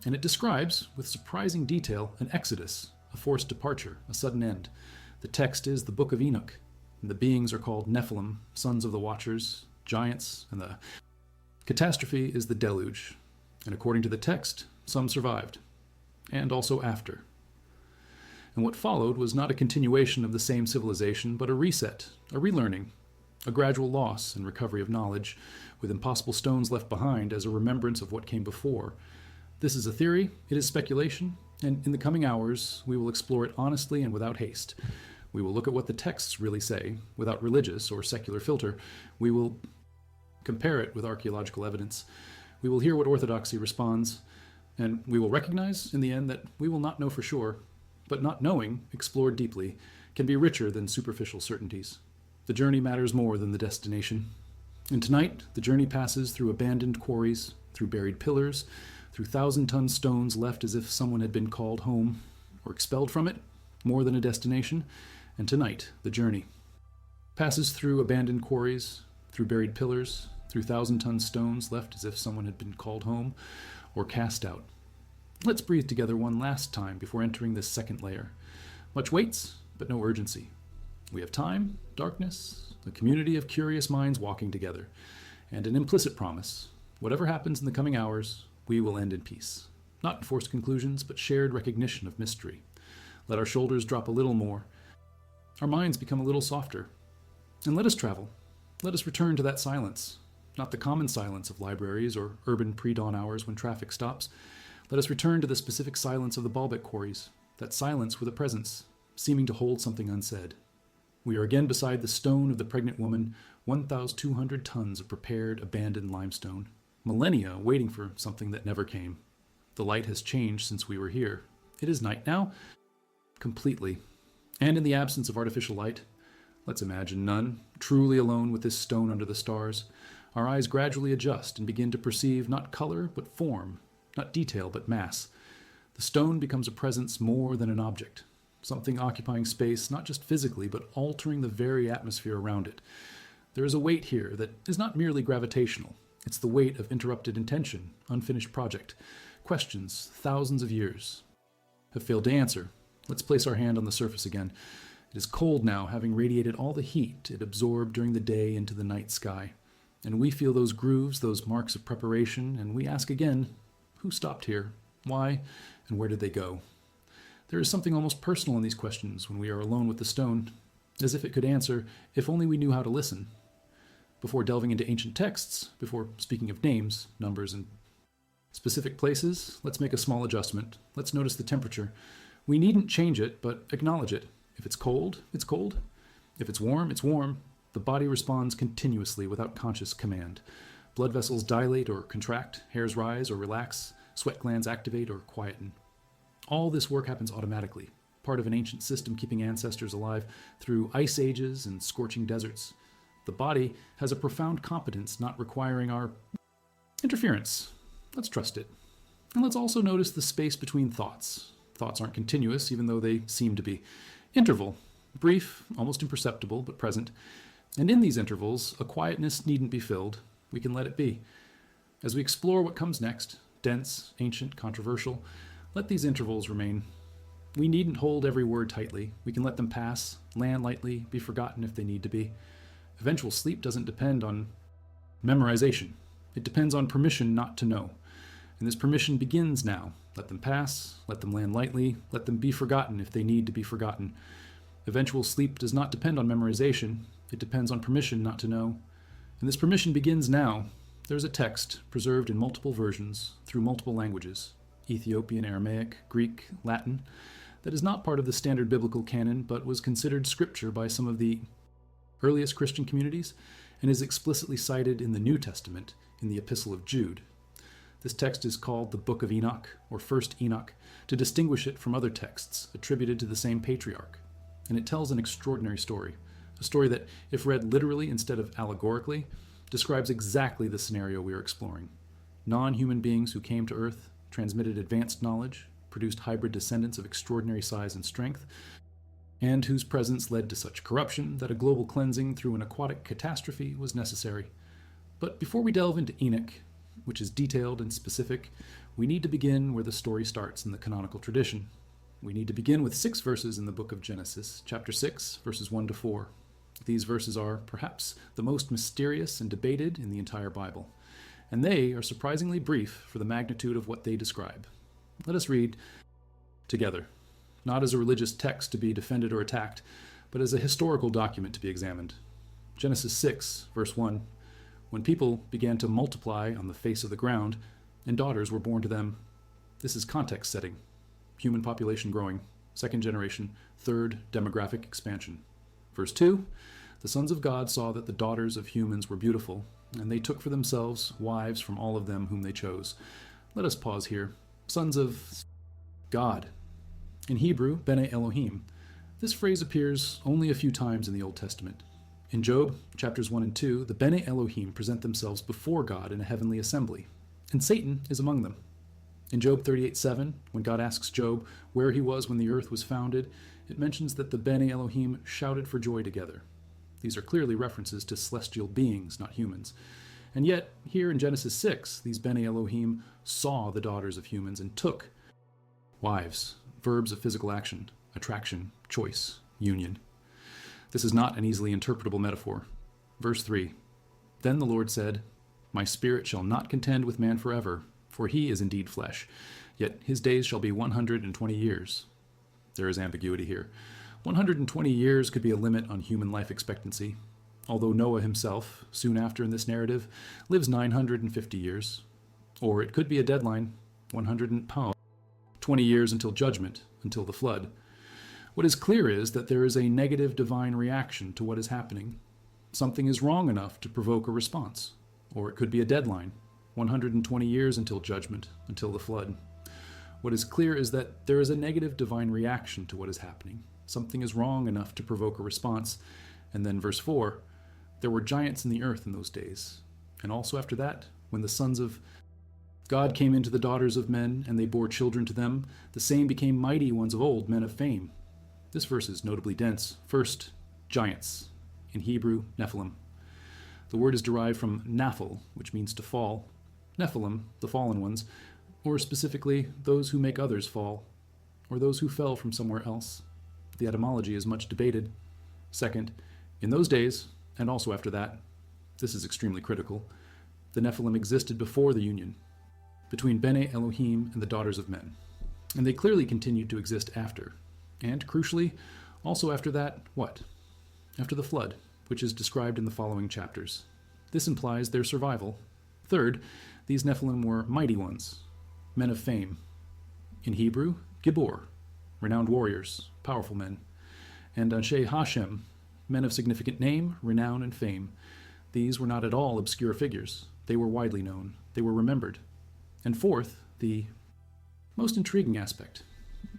and it describes, with surprising detail, an exodus, a forced departure, a sudden end. The text is the Book of Enoch, and the beings are called Nephilim, sons of the Watchers, giants, and the catastrophe is the deluge. And according to the text, some survived, and also after. And what followed was not a continuation of the same civilization, but a reset, a relearning, a gradual loss and recovery of knowledge, with impossible stones left behind as a remembrance of what came before. This is a theory, it is speculation, And in the coming hours, we will explore it honestly and without haste. We will look at what the texts really say, without religious or secular filter. We will compare it with archaeological evidence. We will hear what orthodoxy responds, and we will recognize in the end that we will not know for sure, but not knowing, explored deeply, can be richer than superficial certainties. The journey matters more than the destination. And tonight, the journey passes through abandoned quarries, through buried pillars, through 1,000-ton stones left as if someone had been called home or expelled from it, more than a destination. And tonight, the journey passes through abandoned quarries, through buried pillars, through 1,000-ton stones left as if someone had been called home or cast out. Let's breathe together one last time before entering this second layer. Much waits, but no urgency. We have time, darkness, a community of curious minds walking together, and an implicit promise: whatever happens in the coming hours, we will end in peace. Not in forced conclusions, but shared recognition of mystery. Let our shoulders drop a little more, our minds become a little softer, and let us travel. Let us return to that silence, not the common silence of libraries or urban pre-dawn hours when traffic stops. Let us return to the specific silence of the Baalbek quarries, that silence with a presence, seeming to hold something unsaid. We are again beside the stone of the pregnant woman, 1,200 tons of prepared, abandoned limestone, millennia waiting for something that never came. The light has changed since we were here. It is night now, completely. And in the absence of artificial light, let's imagine none, truly alone with this stone under the stars, our eyes gradually adjust and begin to perceive not color but form, not detail but mass. The stone becomes a presence more than an object, something occupying space not just physically but altering the very atmosphere around it. There is a weight here that is not merely gravitational. It's the weight of interrupted intention, unfinished project, questions thousands of years have failed to answer. Let's place our hand on the surface again. It is cold now, having radiated all the heat it absorbed during the day into the night sky. And we feel those grooves, those marks of preparation, and we ask again, who stopped here? Why? And where did they go? There is something almost personal in these questions when we are alone with the stone, as if it could answer if only we knew how to listen. Before delving into ancient texts, before speaking of names, numbers, and specific places, let's make a small adjustment. Let's notice the temperature. We needn't change it, but acknowledge it. If it's cold, it's cold. If it's warm, it's warm. The body responds continuously without conscious command. Blood vessels dilate or contract, hairs rise or relax, sweat glands activate or quieten. All this work happens automatically, part of an ancient system keeping ancestors alive through ice ages and scorching deserts. The body has a profound competence not requiring our interference. Let's trust it. And let's also notice the space between thoughts. Thoughts aren't continuous, even though they seem to be. Interval, brief, almost imperceptible, but present. And in these intervals, a quietness needn't be filled. We can let it be. As we explore what comes next, dense, ancient, controversial, let these intervals remain. We needn't hold every word tightly. We can let them pass, land lightly, be forgotten if they need to be. Eventual sleep doesn't depend on memorization. It depends on permission not to know. And this permission begins now. Let them pass, let them land lightly, let them be forgotten if they need to be forgotten. Eventual sleep does not depend on memorization. It depends on permission not to know. And this permission begins now. There's a text, preserved in multiple versions, through multiple languages, Ethiopian, Aramaic, Greek, Latin, that is not part of the standard biblical canon, but was considered scripture by some of the earliest Christian communities, and is explicitly cited in the New Testament in the Epistle of Jude. This text is called the Book of Enoch, or First Enoch, to distinguish it from other texts attributed to the same patriarch. And it tells an extraordinary story, a story that, if read literally instead of allegorically, describes exactly the scenario we are exploring. Non-human beings who came to Earth, transmitted advanced knowledge, produced hybrid descendants of extraordinary size and strength, and whose presence led to such corruption that a global cleansing through an aquatic catastrophe was necessary. But before we delve into Enoch, which is detailed and specific, we need to begin where the story starts in the canonical tradition. We need to begin with 6 verses in the book of Genesis, chapter 6, verses 1 to 4. These verses are, perhaps, the most mysterious and debated in the entire Bible, and they are surprisingly brief for the magnitude of what they describe. Let us read together, not as a religious text to be defended or attacked, but as a historical document to be examined. Genesis 6, verse 1. When people began to multiply on the face of the ground, and daughters were born to them. This is context setting. human population growing. Second generation, third demographic expansion. Verse 2, the sons of God saw that the daughters of humans were beautiful, and they took for themselves wives from all of them whom they chose. Let us pause here. Sons of God. In Hebrew, Bene Elohim. This phrase appears only a few times in the Old Testament. In Job, chapters 1 and 2, the Bene Elohim present themselves before God in a heavenly assembly, and Satan is among them. In Job 38:7, when God asks Job where he was when the earth was founded, it mentions that the Bene Elohim shouted for joy together. These are clearly references to celestial beings, not humans. And yet, here in Genesis 6, these Bene Elohim saw the daughters of humans and took wives, verbs of physical action, attraction, choice, union. This is not an easily interpretable metaphor. Verse 3, then the Lord said, my spirit shall not contend with man forever, for he is indeed flesh, yet his days shall be 120 years. There is ambiguity here. 120 years could be a limit on human life expectancy, although Noah himself, soon after in this narrative, lives 950 years. Or it could be a deadline, 20 years until judgment, until the flood. What is clear is that there is a negative divine reaction to what is happening. Something is wrong enough to provoke a response. Or it could be a deadline, 120 years until judgment, until the flood. What is clear is that there is a negative divine reaction to what is happening. Something is wrong enough to provoke a response. And then verse 4, there were giants in the earth in those days. And also after that, when the sons of God came into the daughters of men, and they bore children to them, the same became mighty ones of old, men of fame. This verse is notably dense. First, giants. In Hebrew, Nephilim. The word is derived from naphil, which means to fall. Nephilim, the fallen ones, or specifically, those who make others fall, or those who fell from somewhere else. The etymology is much debated. Second, in those days, and also after that, this is extremely critical, the Nephilim existed before the union between Bene Elohim and the daughters of men. And they clearly continued to exist after. And, crucially, also after that, what? After the flood, which is described in the following chapters. This implies their survival. Third, these Nephilim were mighty ones, men of fame. In Hebrew, Gibor, renowned warriors, powerful men. And Anshe Hashem, men of significant name, renown, and fame. These were not at all obscure figures. They were widely known. They were remembered. And fourth, the most intriguing aspect.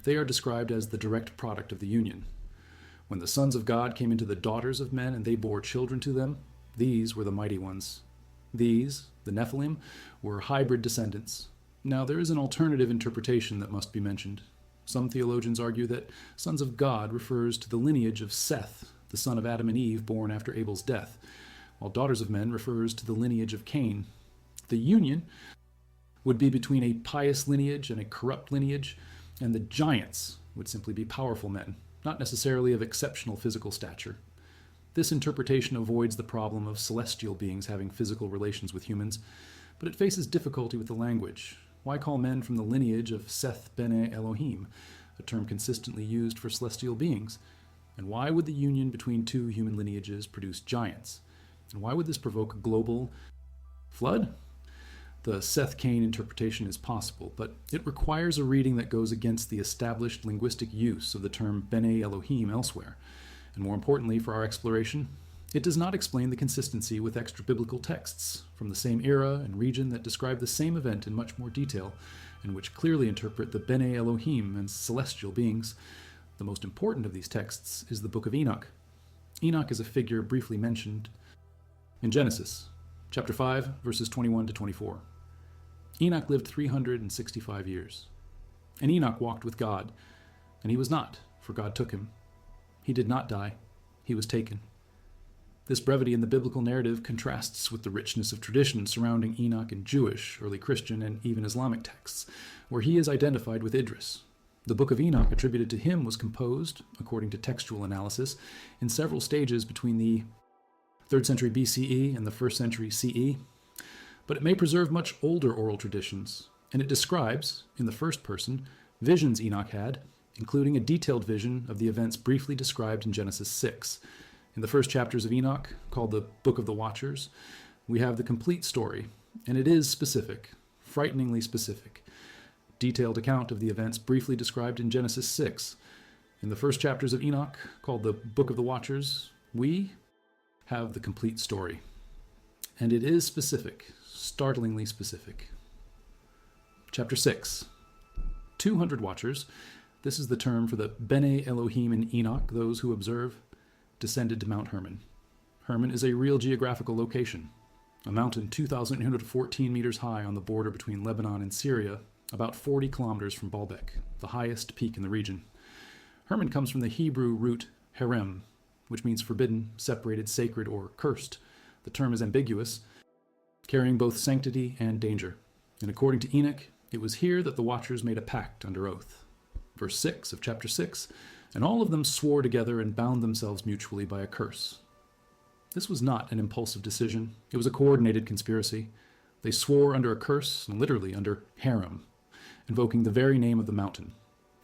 They are described as the direct product of the union. When the sons of God came into the daughters of men and they bore children to them, these were the mighty ones. These, the Nephilim, were hybrid descendants. Now, there is an alternative interpretation that must be mentioned. Some theologians argue that sons of God refers to the lineage of Seth, the son of Adam and Eve born after Abel's death, while daughters of men refers to the lineage of Cain. The union would be between a pious lineage and a corrupt lineage, and the giants would simply be powerful men, not necessarily of exceptional physical stature. This interpretation avoids the problem of celestial beings having physical relations with humans, but it faces difficulty with the language. Why call men from the lineage of Seth Bene Elohim, a term consistently used for celestial beings? And why would the union between two human lineages produce giants? And why would this provoke a global flood? The Seth-Cain interpretation is possible, but it requires a reading that goes against the established linguistic use of the term Bene Elohim elsewhere. And more importantly for our exploration, it does not explain the consistency with extra-biblical texts from the same era and region that describe the same event in much more detail, and which clearly interpret the Bene Elohim as celestial beings. The most important of these texts is the Book of Enoch. Enoch is a figure briefly mentioned in Genesis, chapter 5, verses 21 to 24. Enoch lived 365 years. And Enoch walked with God, and he was not, for God took him. He did not die. He was taken. This brevity in the biblical narrative contrasts with the richness of tradition surrounding Enoch in Jewish, early Christian, and even Islamic texts, where he is identified with Idris. The Book of Enoch attributed to him was composed, according to textual analysis, in several stages between the 3rd century BCE and the 1st century CE, but it may preserve much older oral traditions, and it describes, in the first person, visions Enoch had, including a detailed vision of the events briefly described in Genesis 6. In the first chapters of Enoch, called the Book of the Watchers, we have the complete story, and it is specific, frighteningly specific. detailed account of the events briefly described in Genesis 6. In the first chapters of Enoch, called the Book of the Watchers, we have the complete story. And it is specific, startlingly specific. Chapter 6. 200 watchers, this is the term for the Bene Elohim in Enoch, those who observe, descended to Mount Hermon. Hermon is a real geographical location, a mountain 2,814 meters high on the border between Lebanon and Syria, about 40 kilometers from Baalbek, the highest peak in the region. Hermon comes from the Hebrew root herem, which means forbidden, separated, sacred, or cursed. The term is ambiguous, carrying both sanctity and danger. And according to Enoch, it was here that the watchers made a pact under oath. Verse 6 of chapter 6, and all of them swore together and bound themselves mutually by a curse. This was not an impulsive decision. It was a coordinated conspiracy. They swore under a curse, and literally under herem, invoking the very name of the mountain.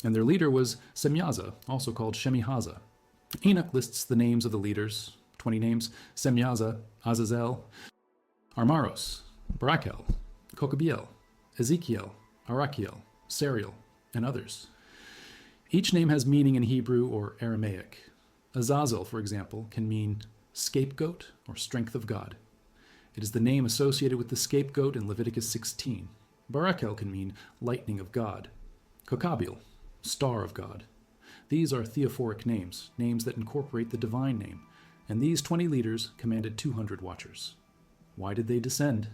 And their leader was Semyaza, also called Shemihaza. Enoch lists the names of the leaders, 20 names: Semyaza, Azazel, Armaros, Barakel, Kokabiel, Ezekiel, Arachiel, Seriel, and others. Each name has meaning in Hebrew or Aramaic. Azazel, for example, can mean scapegoat or strength of God. It is the name associated with the scapegoat in Leviticus 16. Barakel can mean lightning of God. Kokabiel, star of God. These are theophoric names, names that incorporate the divine name, and these 20 leaders commanded 200 watchers. Why did they descend?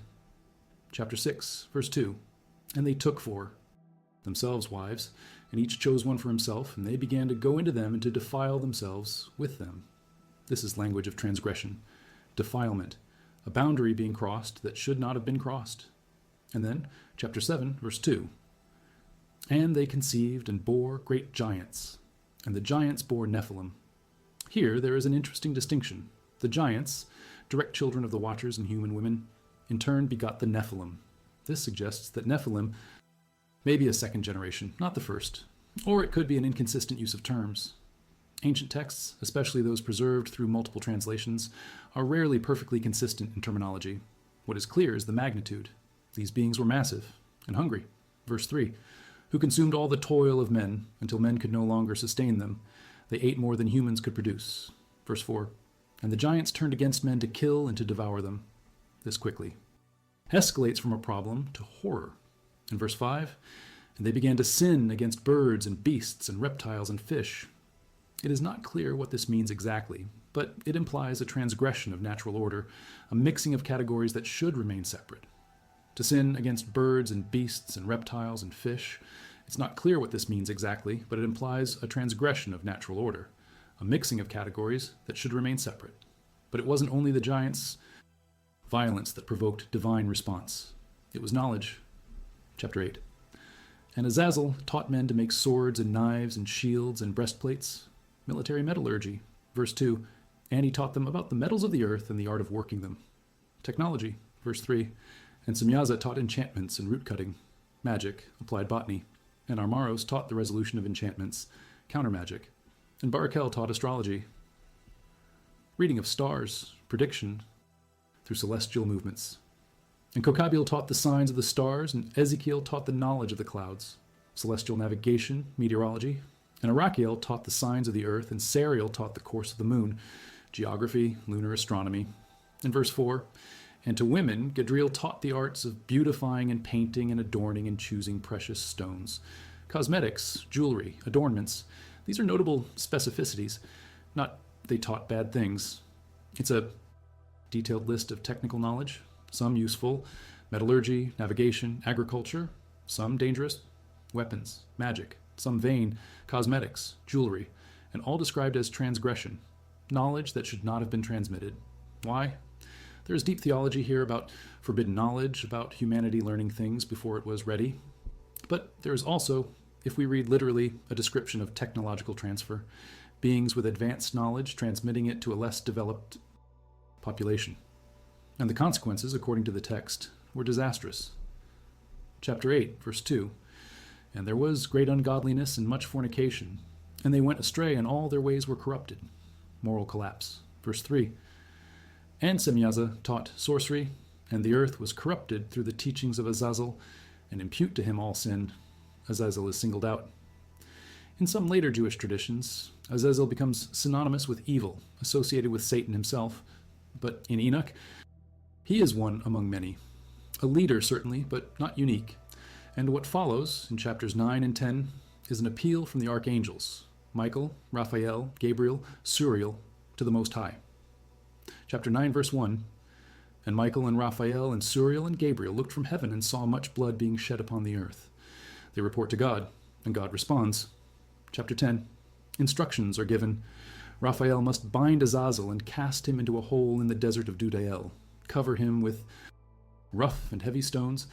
Chapter 6, verse 2. And they took for themselves wives, and each chose one for himself, and they began to go into them and to defile themselves with them. This is language of transgression, defilement, a boundary being crossed that should not have been crossed. And then, chapter 7, verse 2. And they conceived and bore great giants, and the giants bore Nephilim. Here there is an interesting distinction. The giants, direct children of the watchers and human women, in turn begot the Nephilim. This suggests that Nephilim may be a second generation, not the first, or it could be an inconsistent use of terms. Ancient texts, especially those preserved through multiple translations, are rarely perfectly consistent in terminology. What is clear is the magnitude. These beings were massive and hungry. Verse 3, who consumed all the toil of men until men could no longer sustain them. They ate more than humans could produce. Verse 4, and the giants turned against men to kill and to devour them. This quickly escalates from a problem to horror. In verse 5, and they began to sin against birds and beasts and reptiles and fish. It is not clear what this means exactly, but it implies a transgression of natural order, a mixing of categories that should remain separate. To sin against birds and beasts and reptiles and fish, it's not clear what this means exactly, but it implies a transgression of natural order, a mixing of categories that should remain separate. But it wasn't only the giants' violence that provoked divine response. It was knowledge. Chapter 8. And Azazel taught men to make swords and knives and shields and breastplates, military metallurgy. Verse 2, and he taught them about the metals of the earth and the art of working them. Technology. Verse 3, and Semyaza taught enchantments and root cutting, magic, applied botany. And Armaros taught the resolution of enchantments, counter magic. And Barakel taught astrology, reading of stars, prediction through celestial movements. And Kokabiel taught the signs of the stars, and Ezekiel taught the knowledge of the clouds, celestial navigation, meteorology. And Arachiel taught the signs of the earth, and Seriel taught the course of the moon, geography, lunar astronomy. In verse 4, and to women, Gadriel taught the arts of beautifying and painting and adorning and choosing precious stones. Cosmetics, jewelry, adornments, these are notable specificities, not they taught bad things. It's a detailed list of technical knowledge, some useful, metallurgy, navigation, agriculture, some dangerous, weapons, magic, some vain, cosmetics, jewelry, and all described as transgression, knowledge that should not have been transmitted. Why? There is deep theology here about forbidden knowledge, about humanity learning things before it was ready. But there is also, if we read literally, a description of technological transfer, beings with advanced knowledge transmitting it to a less developed population. And the consequences, according to the text, were disastrous. Chapter 8, verse 2, and there was great ungodliness and much fornication, and they went astray, and all their ways were corrupted. Moral collapse. Verse 3, and Semyaza taught sorcery, and the earth was corrupted through the teachings of Azazel, and impute to him all sin. Azazel is singled out. In some later Jewish traditions, Azazel becomes synonymous with evil, associated with Satan himself. But in Enoch, he is one among many. A leader, certainly, but not unique. And what follows, in chapters 9 and 10, is an appeal from the archangels, Michael, Raphael, Gabriel, Suriel, to the Most High. Chapter 9, verse 1, "And Michael and Raphael and Suriel and Gabriel looked from heaven and saw much blood being shed upon the earth. They report to God, and God responds." Chapter 10, instructions are given. Raphael must bind Azazel and cast him into a hole in the desert of Dudael, cover him with rough and heavy stones,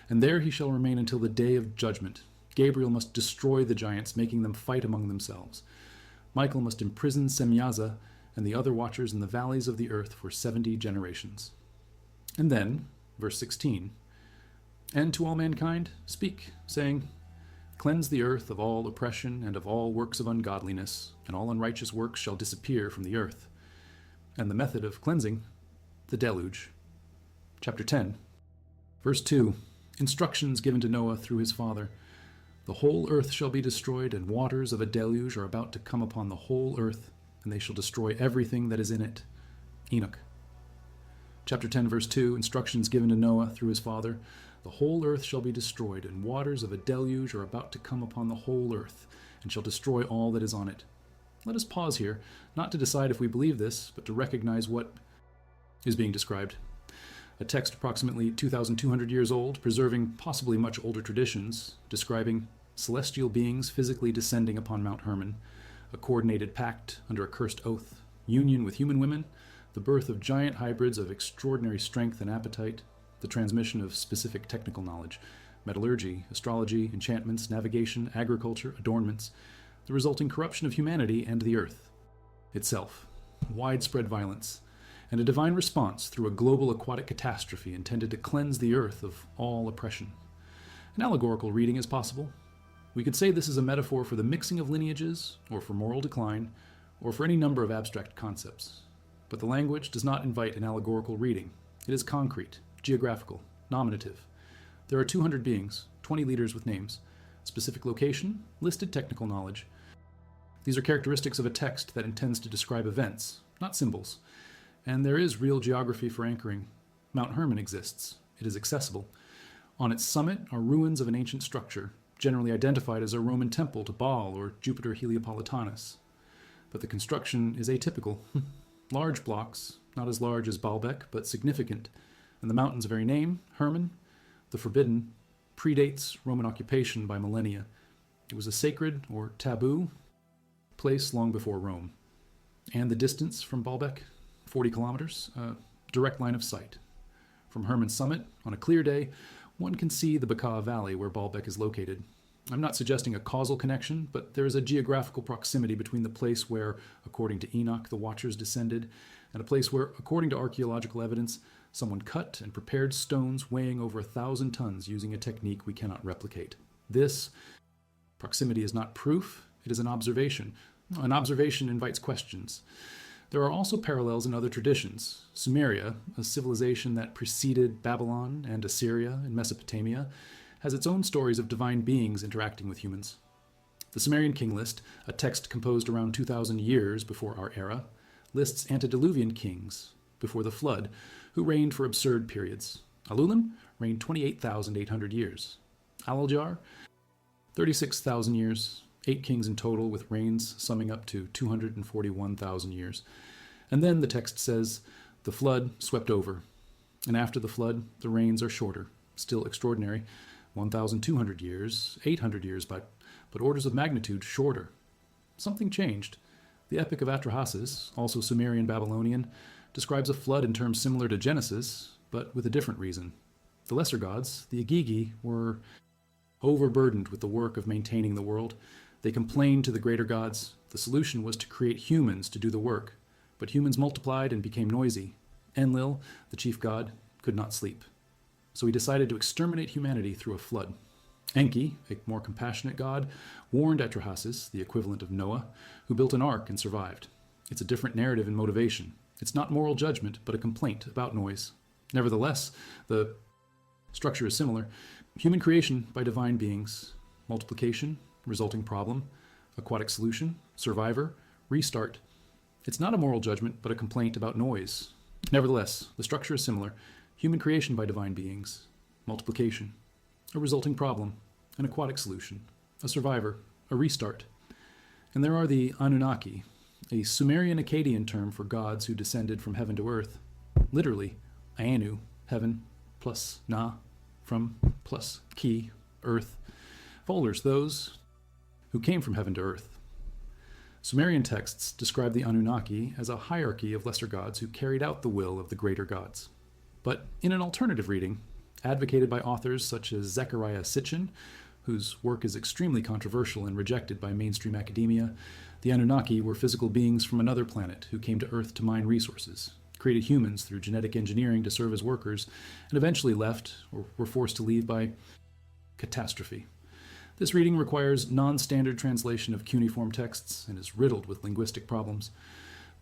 and there he shall remain until the day of judgment. Gabriel must destroy the giants, making them fight among themselves. Michael must imprison Semyaza and the other watchers in the valleys of the earth for 70 generations. And then, verse 16, "And to all mankind speak, saying, Cleanse the earth of all oppression and of all works of ungodliness, and all unrighteous works shall disappear from the earth." And the method of cleansing, the deluge. Chapter 10, verse 2, instructions given to Noah through his father. "The whole earth shall be destroyed, and waters of a deluge are about to come upon the whole earth, and they shall destroy everything that is in it." Enoch. Chapter 10, verse 2, instructions given to Noah through his father. "The whole earth shall be destroyed, and waters of a deluge are about to come upon the whole earth, and shall destroy all that is on it." Let us pause here, not to decide if we believe this, but to recognize what is being described. A text approximately 2,200 years old, preserving possibly much older traditions, describing celestial beings physically descending upon Mount Hermon, a coordinated pact under a cursed oath, union with human women, the birth of giant hybrids of extraordinary strength and appetite, the transmission of specific technical knowledge, metallurgy, astrology, enchantments, navigation, agriculture, adornments, the resulting corruption of humanity and the earth itself, widespread violence, and a divine response through a global aquatic catastrophe intended to cleanse the earth of all oppression. An allegorical reading is possible. We could say this is a metaphor for the mixing of lineages, or for moral decline, or for any number of abstract concepts. But the language does not invite an allegorical reading. It is concrete, geographical, nominative. There are 200 beings, 20 leaders with names, specific location, listed technical knowledge. These are characteristics of a text that intends to describe events, not symbols. And there is real geography for anchoring. Mount Hermon exists. It is accessible. On its summit are ruins of an ancient structure, generally identified as a Roman temple to Baal or Jupiter Heliopolitanus. But the construction is atypical. Large blocks, not as large as Baalbek, but significant. And the mountain's very name, Hermon, the forbidden, predates Roman occupation by millennia. It was a sacred, or taboo, place long before Rome. And the distance from Baalbek, 40 kilometers, direct line of sight. From Hermon's summit, on a clear day, one can see the Bekaa Valley where Baalbek is located. I'm not suggesting a causal connection, but there is a geographical proximity between the place where, according to Enoch, the Watchers descended, and a place where, according to archaeological evidence, someone cut and prepared stones weighing over 1,000 tons using a technique we cannot replicate. This proximity is not proof, it is an observation. An observation invites questions. There are also parallels in other traditions. Sumeria, a civilization that preceded Babylon and Assyria in Mesopotamia, has its own stories of divine beings interacting with humans. The Sumerian king list, a text composed around 2,000 years before our era, lists antediluvian kings before the flood who reigned for absurd periods. Alulim reigned 28,800 years. Alaljar, 36,000 years, 8 kings in total with reigns summing up to 241,000 years. And then the text says, the flood swept over. And after the flood, the reigns are shorter, still extraordinary, 1,200 years, 800 years, but orders of magnitude shorter. Something changed. The Epic of Atrahasis, also Sumerian Babylonian, describes a flood in terms similar to Genesis, but with a different reason. The lesser gods, the Agigi, were overburdened with the work of maintaining the world. They complained to the greater gods. The solution was to create humans to do the work. But humans multiplied and became noisy. Enlil, the chief god, could not sleep. So he decided to exterminate humanity through a flood. Enki, a more compassionate god, warned Atrahasis, the equivalent of Noah, who built an ark and survived. It's a different narrative and motivation. It's not moral judgment, but a complaint about noise. Nevertheless, the structure is similar. Human creation by divine beings, multiplication, resulting problem, aquatic solution, survivor, restart. It's not a moral judgment, but a complaint about noise. Nevertheless, the structure is similar. Human creation by divine beings, multiplication, a resulting problem, an aquatic solution, a survivor, a restart. And there are the Anunnaki, a Sumerian Akkadian term for gods who descended from heaven to earth. Literally, Anu, heaven, plus Na, from, plus Ki, earth. Folders, those who came from heaven to earth. Sumerian texts describe the Anunnaki as a hierarchy of lesser gods who carried out the will of the greater gods. But in an alternative reading, advocated by authors such as Zecharia Sitchin, whose work is extremely controversial and rejected by mainstream academia, the Anunnaki were physical beings from another planet who came to Earth to mine resources, created humans through genetic engineering to serve as workers, and eventually left, or were forced to leave by catastrophe. This reading requires non-standard translation of cuneiform texts and is riddled with linguistic problems.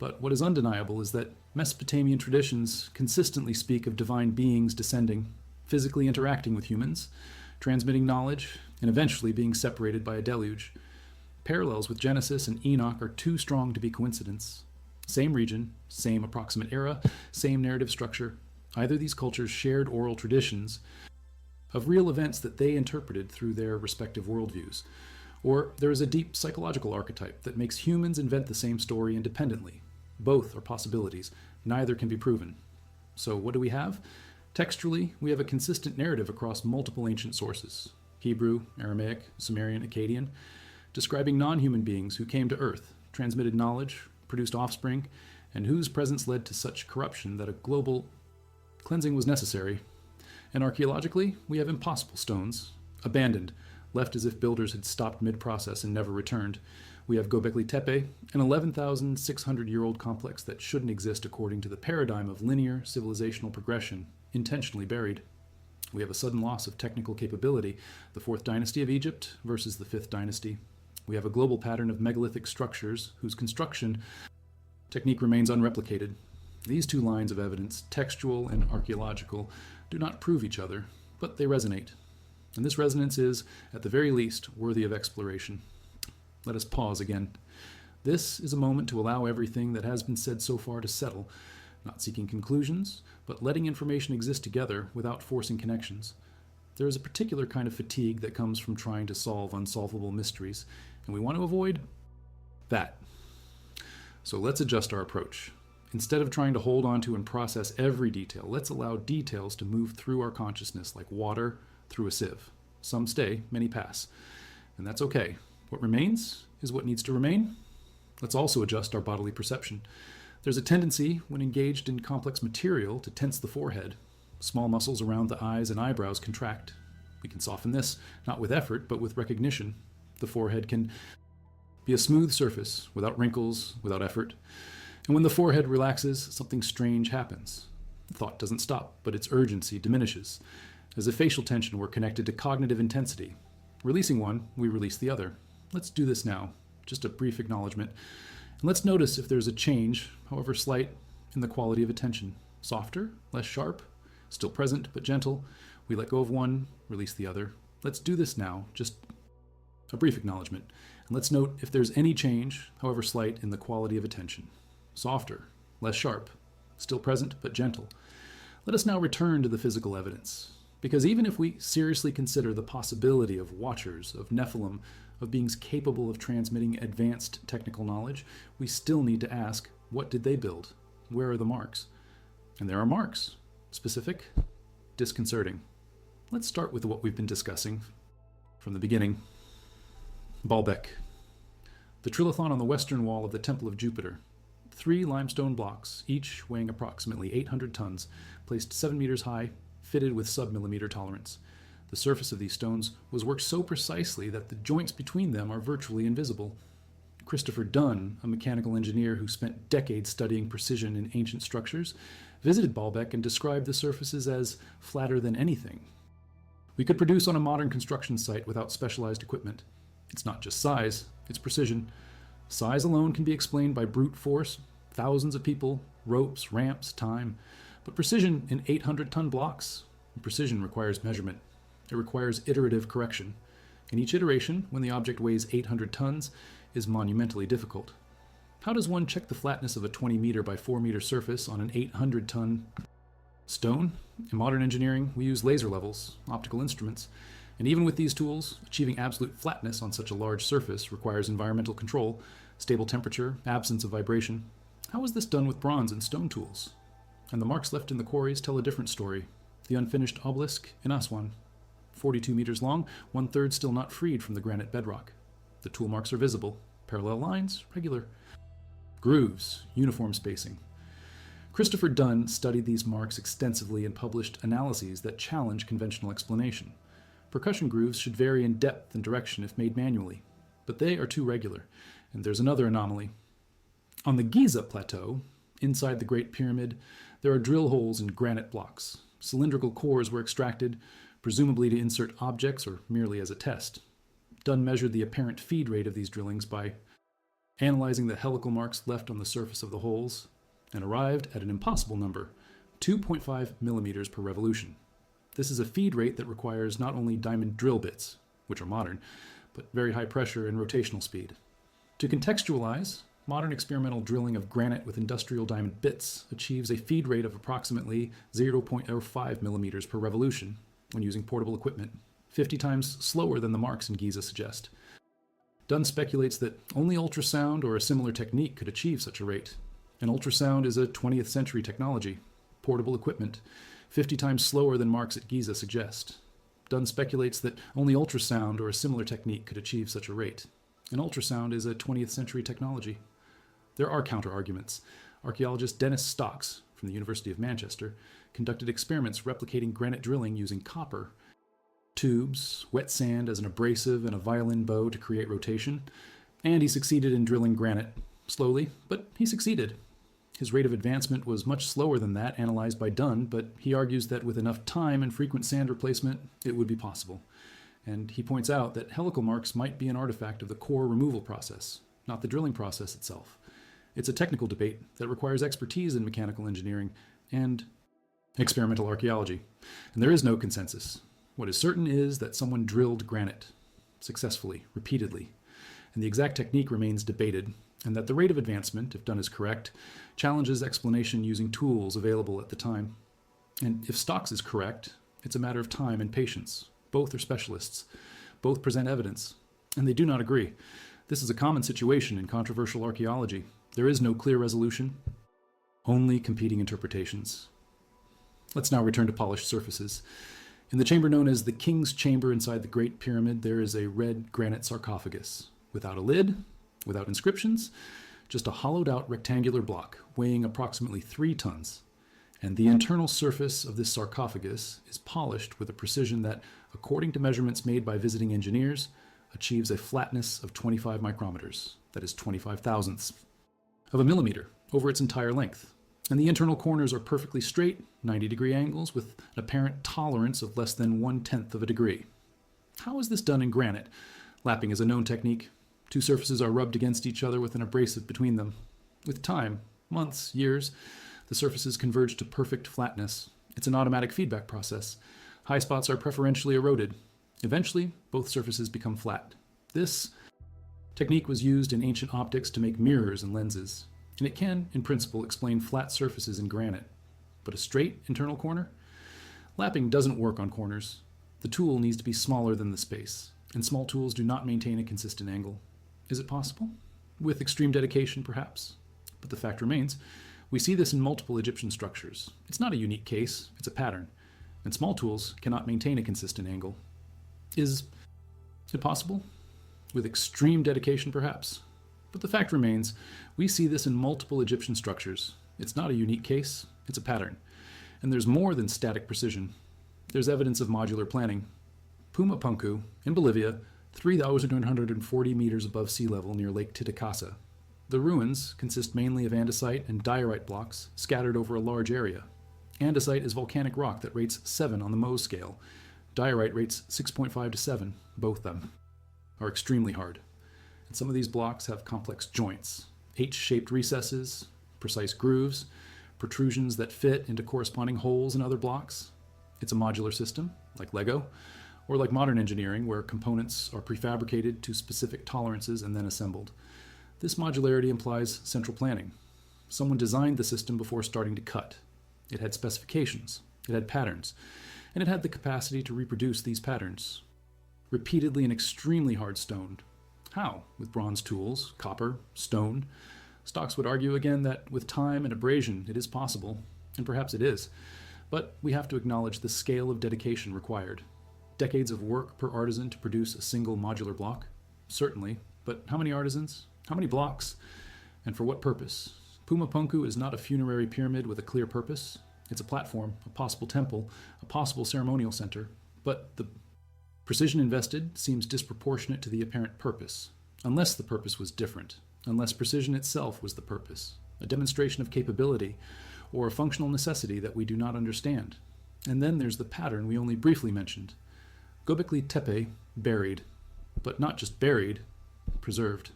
But what is undeniable is that Mesopotamian traditions consistently speak of divine beings descending, physically interacting with humans, transmitting knowledge, and eventually being separated by a deluge. Parallels with Genesis and Enoch are too strong to be coincidence. Same region, same approximate era, same narrative structure. Either these cultures shared oral traditions of real events that they interpreted through their respective worldviews, or there is a deep psychological archetype that makes humans invent the same story independently. Both are possibilities. Neither can be proven. So what do we have? Textually, we have a consistent narrative across multiple ancient sources, Hebrew, Aramaic, Sumerian, Akkadian, describing non-human beings who came to Earth, transmitted knowledge, produced offspring, and whose presence led to such corruption that a global cleansing was necessary. And archaeologically, we have impossible stones, abandoned, left as if builders had stopped mid-process and never returned. We have Göbekli Tepe, an 11,600-year-old complex that shouldn't exist according to the paradigm of linear civilizational progression, intentionally buried. We have a sudden loss of technical capability, the 4th dynasty of Egypt versus the 5th dynasty. We have a global pattern of megalithic structures whose construction technique remains unreplicated. These two lines of evidence, textual and archaeological, do not prove each other, but they resonate. And this resonance is, at the very least, worthy of exploration. Let us pause again. This is a moment to allow everything that has been said so far to settle, not seeking conclusions, but letting information exist together without forcing connections. There is a particular kind of fatigue that comes from trying to solve unsolvable mysteries, and we want to avoid that. So let's adjust our approach. Instead of trying to hold on to and process every detail, let's allow details to move through our consciousness like water through a sieve. Some stay, many pass. And that's okay. What remains is what needs to remain. Let's also adjust our bodily perception. There's a tendency, when engaged in complex material, to tense the forehead. Small muscles around the eyes and eyebrows contract. We can soften this, not with effort, but with recognition. The forehead can be a smooth surface, without wrinkles, without effort. And when the forehead relaxes, something strange happens. Thought doesn't stop, but its urgency diminishes. As if facial tension were connected to cognitive intensity. Releasing one, we release the other. Let's do this now. Just a brief acknowledgement. And let's notice if there's a change, however slight, in the quality of attention. Softer, less sharp, still present but gentle. We let go of one, release the other. Let's do this now. Just a brief acknowledgement. And let's note if there's any change, however slight, in the quality of attention. Softer, less sharp, still present but gentle. Let us now return to the physical evidence. Because even if we seriously consider the possibility of watchers, of Nephilim, of beings capable of transmitting advanced technical knowledge, we still need to ask, what did they build? Where are the marks? And there are marks. Specific, disconcerting. Let's start with what we've been discussing from the beginning. Baalbek. The trilithon on the western wall of the Temple of Jupiter. 3 limestone blocks, each weighing approximately 800 tons, placed 7 meters high, fitted with sub-millimeter tolerance. The surface of these stones was worked so precisely that the joints between them are virtually invisible. Christopher Dunn, a mechanical engineer who spent decades studying precision in ancient structures, visited Baalbek and described the surfaces as flatter than anything we could produce on a modern construction site without specialized equipment. It's not just size, it's precision. Size alone can be explained by brute force, thousands of people, ropes, ramps, time. But precision in 800-ton blocks, precision requires measurement. It requires iterative correction. and each iteration, when the object weighs 800 tons, is monumentally difficult. How does one check the flatness of a 20 meter by 4 meter surface on an 800-ton stone? In modern engineering, we use laser levels, optical instruments, and even with these tools, achieving absolute flatness on such a large surface requires environmental control, stable temperature, absence of vibration. How is this done with bronze and stone tools? And the marks left in the quarries tell a different story. The unfinished obelisk in Aswan, 42 meters long, 1/3 still not freed from the granite bedrock. The tool marks are visible, parallel lines, regular. Grooves, uniform spacing. Christopher Dunn studied these marks extensively and published analyses that challenge conventional explanation. Percussion grooves should vary in depth and direction if made manually, but they are too regular, and there's another anomaly. On the Giza Plateau, inside the Great Pyramid, there are drill holes in granite blocks. Cylindrical cores were extracted, presumably to insert objects or merely as a test. Dunn measured the apparent feed rate of these drillings by analyzing the helical marks left on the surface of the holes, and arrived at an impossible number, 2.5 millimeters per revolution. This is a feed rate that requires not only diamond drill bits, which are modern, but very high pressure and rotational speed. To contextualize, modern experimental drilling of granite with industrial diamond bits achieves a feed rate of approximately 0.05 millimeters per revolution when using portable equipment, 50 times slower than the marks in Giza suggest. Dunn speculates that only ultrasound or a similar technique could achieve such a rate. And ultrasound is a 20th century technology, portable equipment, 50 times slower than marks at Giza suggest. Dunn speculates that only ultrasound or a similar technique could achieve such a rate. And ultrasound is a 20th century technology. There are counter-arguments. Archaeologist Dennis Stocks, from the University of Manchester, conducted experiments replicating granite drilling using copper, tubes, wet sand as an abrasive, and a violin bow to create rotation, and he succeeded in drilling granite. Slowly, but he succeeded. His rate of advancement was much slower than that analyzed by Dunn, but he argues that with enough time and frequent sand replacement, it would be possible. And he points out that helical marks might be an artifact of the core removal process, not the drilling process itself. It's a technical debate that requires expertise in mechanical engineering and experimental archaeology, and there is no consensus. What is certain is that someone drilled granite, successfully, repeatedly, and the exact technique remains debated, and that the rate of advancement, if done is correct, challenges explanation using tools available at the time. And if Stocks is correct, it's a matter of time and patience. Both are specialists. Both present evidence, and they do not agree. This is a common situation in controversial archaeology. There is no clear resolution, only competing interpretations. Let's now return to polished surfaces. In the chamber known as the King's Chamber inside the Great Pyramid, there is a red granite sarcophagus, without a lid, without inscriptions, just a hollowed-out rectangular block weighing approximately 3 tons. And the internal surface of this sarcophagus is polished with a precision that, according to measurements made by visiting engineers, achieves a flatness of 25 micrometers, that is 25 thousandths, of a millimeter over its entire length. And the internal corners are perfectly straight, 90-degree angles, with an apparent tolerance of less than 1/10 of a degree. How is this done in granite? Lapping is a known technique. 2 surfaces are rubbed against each other with an abrasive between them. With time, months, years, the surfaces converge to perfect flatness. It's an automatic feedback process. High spots are preferentially eroded. Eventually, both surfaces become flat. This technique was used in ancient optics to make mirrors and lenses, and it can, in principle, explain flat surfaces in granite. But a straight internal corner? Lapping doesn't work on corners. The tool needs to be smaller than the space, and small tools do not maintain a consistent angle. Is it possible? With extreme dedication, perhaps. But the fact remains, we see this in multiple Egyptian structures. It's not a unique case, it's a pattern, and small tools cannot maintain a consistent angle. Is it possible? With extreme dedication, perhaps. But the fact remains, we see this in multiple Egyptian structures. It's not a unique case, it's a pattern. And there's more than static precision. There's evidence of modular planning. Puma Punku, in Bolivia, 3,140 meters above sea level near Lake Titicaca. The ruins consist mainly of andesite and diorite blocks scattered over a large area. Andesite is volcanic rock that rates 7 on the Mohs scale. Diorite rates 6.5 to 7. Both them are extremely hard. And some of these blocks have complex joints, H-shaped recesses, precise grooves, protrusions that fit into corresponding holes in other blocks. It's a modular system, like Lego, or like modern engineering, where components are prefabricated to specific tolerances and then assembled. This modularity implies central planning. Someone designed the system before starting to cut. It had specifications, it had patterns, and it had the capacity to reproduce these patterns, repeatedly in extremely hard stone. How? With bronze tools, copper, stone. Stocks would argue again that with time and abrasion it is possible, and perhaps it is, but we have to acknowledge the scale of dedication required. Decades of work per artisan to produce a single modular block? Certainly, but how many artisans? How many blocks? And for what purpose? Pumapunku is not a funerary pyramid with a clear purpose. It's a platform, a possible temple, a possible ceremonial center, but the precision invested seems disproportionate to the apparent purpose, unless the purpose was different, unless precision itself was the purpose, a demonstration of capability, or a functional necessity that we do not understand. And then there's the pattern we only briefly mentioned. Göbekli Tepe, buried, but not just buried, preserved.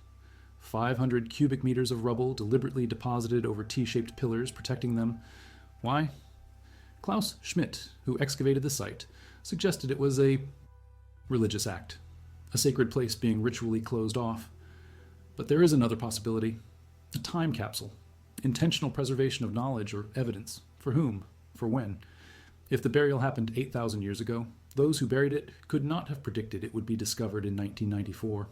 500 cubic meters of rubble deliberately deposited over T-shaped pillars, protecting them. Why? Klaus Schmidt, who excavated the site, suggested it was a religious act, a sacred place being ritually closed off. But there is another possibility, a time capsule, intentional preservation of knowledge or evidence. For whom? For when? If the burial happened 8,000 years ago, those who buried it could not have predicted it would be discovered in 1994.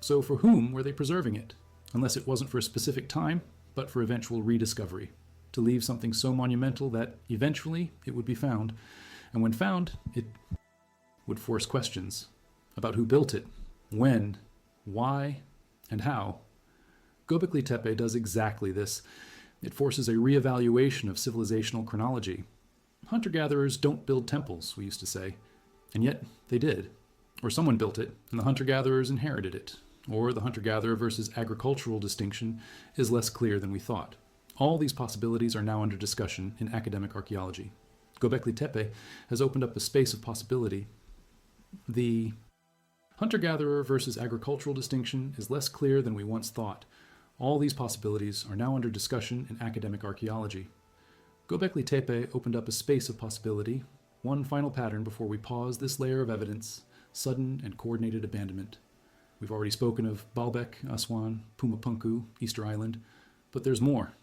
So for whom were they preserving it? Unless it wasn't for a specific time, but for eventual rediscovery, to leave something so monumental that eventually it would be found. And when found, it would force questions about who built it, when, why, and how. Göbekli Tepe does exactly this. It forces a reevaluation of civilizational chronology. Hunter-gatherers don't build temples, we used to say, and yet they did. Or someone built it, and the hunter-gatherers inherited it. Or the hunter-gatherer versus agricultural distinction is less clear than we thought. All these possibilities are now under discussion in academic archaeology. Göbekli Tepe has opened up a space of possibility. The hunter-gatherer versus agricultural distinction is less clear than we once thought. All these possibilities are now under discussion in academic archaeology. Göbekli Tepe opened up a space of possibility, one final pattern before we pause this layer of evidence, sudden and coordinated abandonment. We've already spoken of Baalbek, Aswan, Pumapunku, Easter Island, but there's more.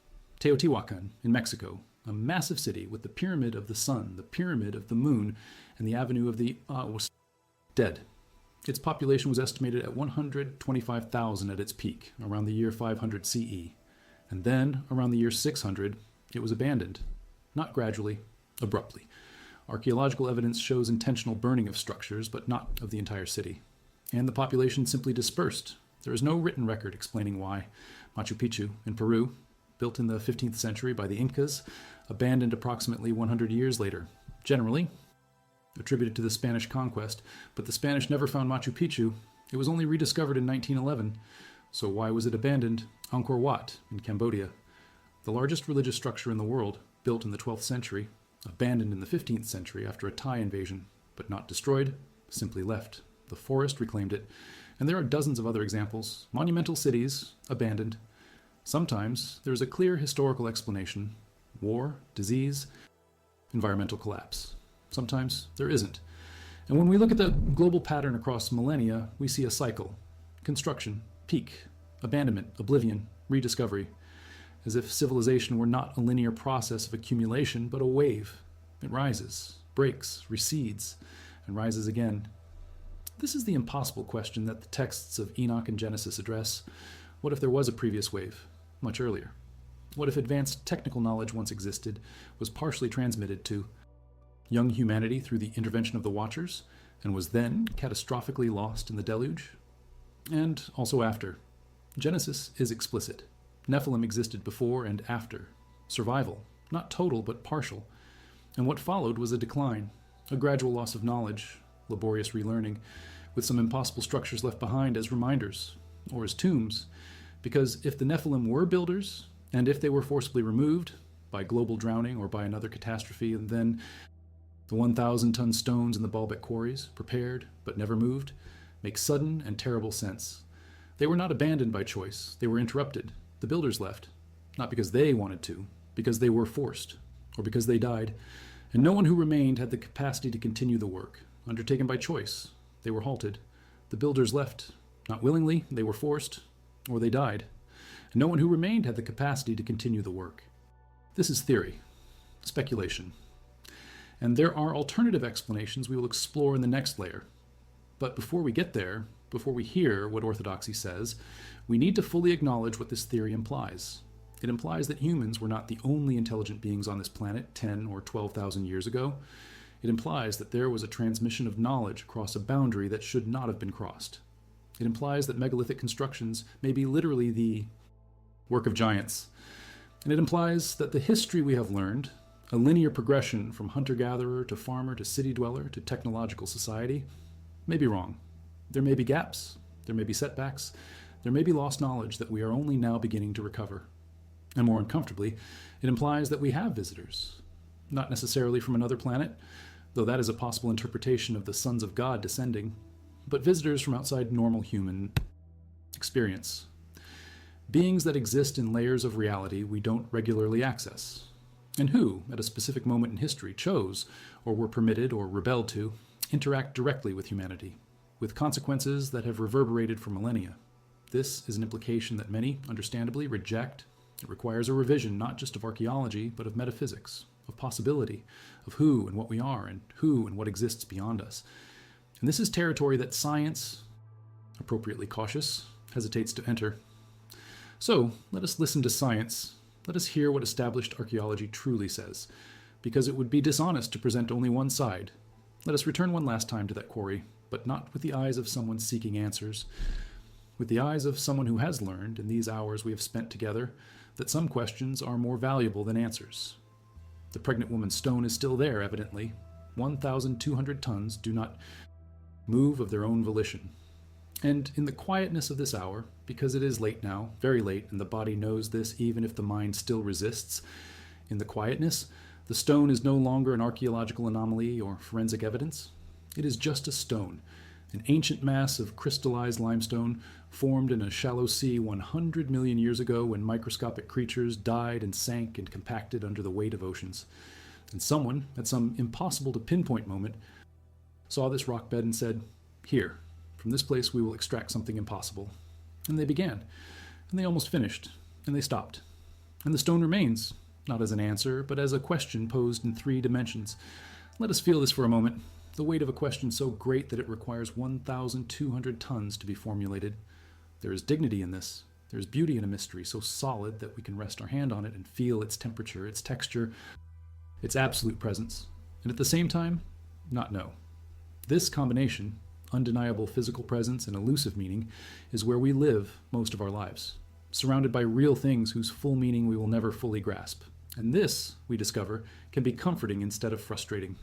Teotihuacan in Mexico, a massive city with the Pyramid of the Sun, the Pyramid of the Moon, and the Avenue of the was dead. Its population was estimated at 125,000 at its peak, around the year 500 CE. And then, around the year 600, it was abandoned. Not gradually, abruptly. Archaeological evidence shows intentional burning of structures, but not of the entire city. And the population simply dispersed. There is no written record explaining why. Machu Picchu, in Peru, built in the 15th century by the Incas, abandoned approximately 100 years later, generally attributed to the Spanish conquest, but the Spanish never found Machu Picchu. It was only rediscovered in 1911. So why was it abandoned? Angkor Wat, in Cambodia, the largest religious structure in the world, built in the 12th century, abandoned in the 15th century after a Thai invasion, but not destroyed, simply left. The forest reclaimed it, and there are dozens of other examples. Monumental cities, abandoned. Sometimes there is a clear historical explanation. War, disease, environmental collapse. Sometimes there isn't. And when we look at the global pattern across millennia, we see a cycle. Construction, peak, abandonment, oblivion, rediscovery. As if civilization were not a linear process of accumulation, but a wave. It rises, breaks, recedes, and rises again. This is the impossible question that the texts of Enoch and Genesis address. What if there was a previous wave, much earlier? What if advanced technical knowledge once existed, was partially transmitted to young humanity through the intervention of the Watchers, and was then catastrophically lost in the deluge? And also after. Genesis is explicit. Nephilim existed before and after. Survival, not total but partial. And what followed was a decline, a gradual loss of knowledge, laborious relearning, with some impossible structures left behind as reminders, or as tombs, because if the Nephilim were builders, and if they were forcibly removed by global drowning or by another catastrophe, and then the 1,000-ton stones in the Baalbek quarries, prepared but never moved, make sudden and terrible sense. They were not abandoned by choice, they were interrupted. The builders left, not because they wanted to, because they were forced, or because they died, and no one who remained had the capacity to continue the work. undertaken by choice. They were halted. The builders left. Not willingly, they were forced, or they died. And no one who remained had the capacity to continue the work. This is theory, speculation. And there are alternative explanations we will explore in the next layer. But before we get there, before we hear what orthodoxy says, we need to fully acknowledge what this theory implies. It implies that humans were not the only intelligent beings on this planet 10 or 12,000 years ago. It implies that there was a transmission of knowledge across a boundary that should not have been crossed. It implies that megalithic constructions may be literally the work of giants. And it implies that the history we have learned, a linear progression from hunter-gatherer to farmer to city dweller to technological society, may be wrong. There may be gaps, there may be setbacks, there may be lost knowledge that we are only now beginning to recover. And more uncomfortably, it implies that we have visitors, not necessarily from another planet, though that is a possible interpretation of the sons of God descending, but visitors from outside normal human experience. Beings that exist in layers of reality we don't regularly access, and who, at a specific moment in history, chose, or were permitted or rebelled to, interact directly with humanity, with consequences that have reverberated for millennia. This is an implication that many, understandably, reject. It requires a revision not just of archaeology, but of metaphysics, of possibility, of who and what we are, and who and what exists beyond us. And this is territory that science, appropriately cautious, hesitates to enter. So, let us listen to science. Let us hear what established archaeology truly says, because it would be dishonest to present only one side. Let us return one last time to that quarry, but not with the eyes of someone seeking answers, with the eyes of someone who has learned, in these hours we have spent together, that some questions are more valuable than answers. The pregnant woman's stone is still there, evidently. 1,200 tons do not move of their own volition. And in the quietness of this hour, because it is late now, very late, and the body knows this even if the mind still resists, in the quietness, the stone is no longer an archaeological anomaly or forensic evidence. It is just a stone, an ancient mass of crystallized limestone formed in a shallow sea 100 million years ago when microscopic creatures died and sank and compacted under the weight of oceans. And someone, at some impossible to pinpoint moment, saw this rock bed and said, "Here, from this place we will extract something impossible." And they began, and they almost finished, and they stopped. And the stone remains, not as an answer, but as a question posed in 3 dimensions. Let us feel this for a moment, the weight of a question so great that it requires 1,200 tons to be formulated. There is dignity in this. There is beauty in a mystery so solid that we can rest our hand on it and feel its temperature, its texture, its absolute presence, and at the same time, not know. This combination, undeniable physical presence and elusive meaning, is where we live most of our lives, surrounded by real things whose full meaning we will never fully grasp. And this, we discover, can be comforting instead of frustrating.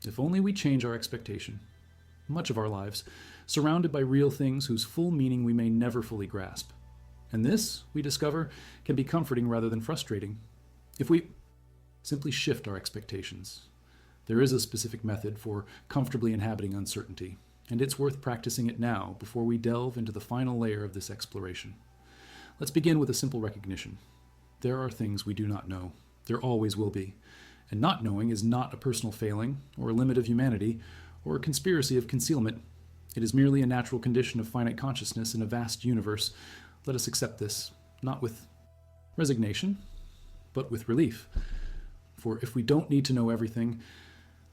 If only we change our expectation. Much of our lives, surrounded by real things whose full meaning we may never fully grasp. And this, we discover, can be comforting rather than frustrating. If we simply shift our expectations. There is a specific method for comfortably inhabiting uncertainty, and it's worth practicing it now before we delve into the final layer of this exploration. Let's begin with a simple recognition. There are things we do not know. There always will be. And not knowing is not a personal failing, or a limit of humanity, or a conspiracy of concealment. It is merely a natural condition of finite consciousness in a vast universe. Let us accept this, not with resignation, but with relief. For if we don't need to know everything,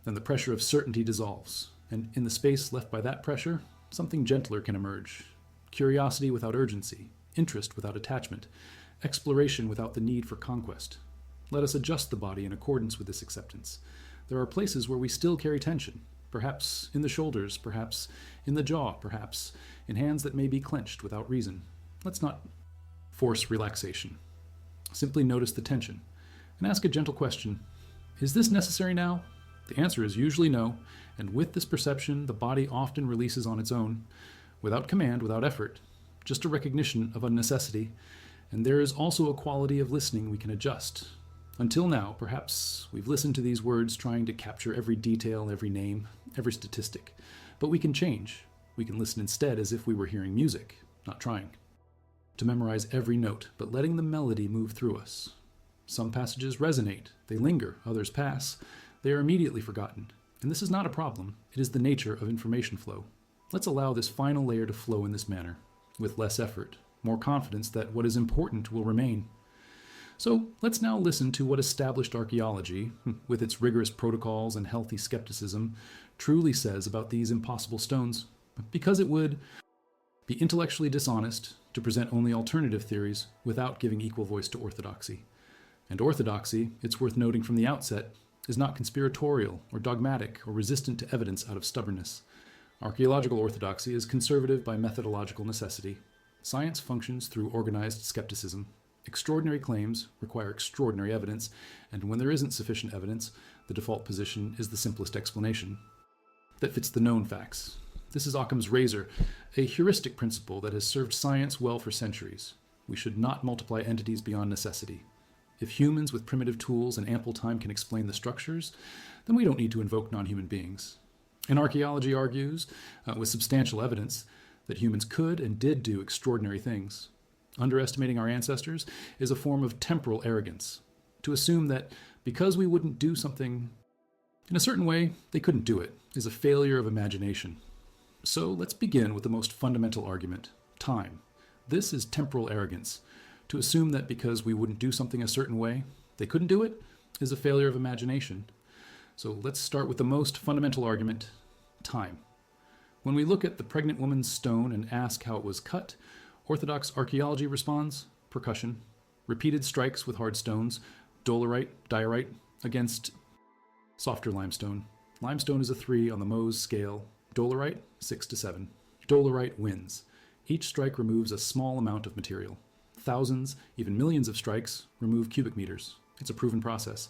then the pressure of certainty dissolves, and in the space left by that pressure, something gentler can emerge. Curiosity without urgency, interest without attachment, exploration without the need for conquest. Let us adjust the body in accordance with this acceptance. There are places where we still carry tension, perhaps in the shoulders, perhaps in the jaw, perhaps in hands that may be clenched without reason. Let's not force relaxation. Simply notice the tension and ask a gentle question. Is this necessary now? The answer is usually no, and with this perception, the body often releases on its own, without command, without effort, just a recognition of a necessity, and there is also a quality of listening we can adjust. Until now, perhaps we've listened to these words trying to capture every detail, every name, every statistic, but we can change. We can listen instead as if we were hearing music, not trying to memorize every note, but letting the melody move through us. Some passages resonate, they linger, others pass. They are immediately forgotten. And this is not a problem, it is the nature of information flow. Let's allow this final layer to flow in this manner, with less effort, more confidence that what is important will remain. So let's now listen to what established archaeology, with its rigorous protocols and healthy skepticism, truly says about these impossible stones, because it would be intellectually dishonest to present only alternative theories without giving equal voice to orthodoxy. And orthodoxy, it's worth noting from the outset, is not conspiratorial or dogmatic or resistant to evidence out of stubbornness. Archaeological orthodoxy is conservative by methodological necessity. Science functions through organized skepticism. Extraordinary claims require extraordinary evidence, and when there isn't sufficient evidence, the default position is the simplest explanation that fits the known facts. This is Occam's razor, a heuristic principle that has served science well for centuries. We should not multiply entities beyond necessity. If humans with primitive tools and ample time can explain the structures, then we don't need to invoke non-human beings. And archaeology argues, with substantial evidence, that humans could and did do extraordinary things. Underestimating our ancestors is a form of temporal arrogance. To assume that because we wouldn't do something in a certain way, they couldn't do it, is a failure of imagination. So let's begin with the most fundamental argument, time. This is temporal arrogance. To assume that because we wouldn't do something a certain way, they couldn't do it, is a failure of imagination. So let's start with the most fundamental argument, time. When we look at the pregnant woman's stone and ask how it was cut, Orthodox archaeology responds, percussion, repeated strikes with hard stones, dolerite, diorite, against softer limestone. Limestone is a 3 on the Mohs scale, dolerite 6 to 7. Dolerite wins. Each strike removes a small amount of material. Thousands, even millions of strikes remove cubic meters. It's a proven process.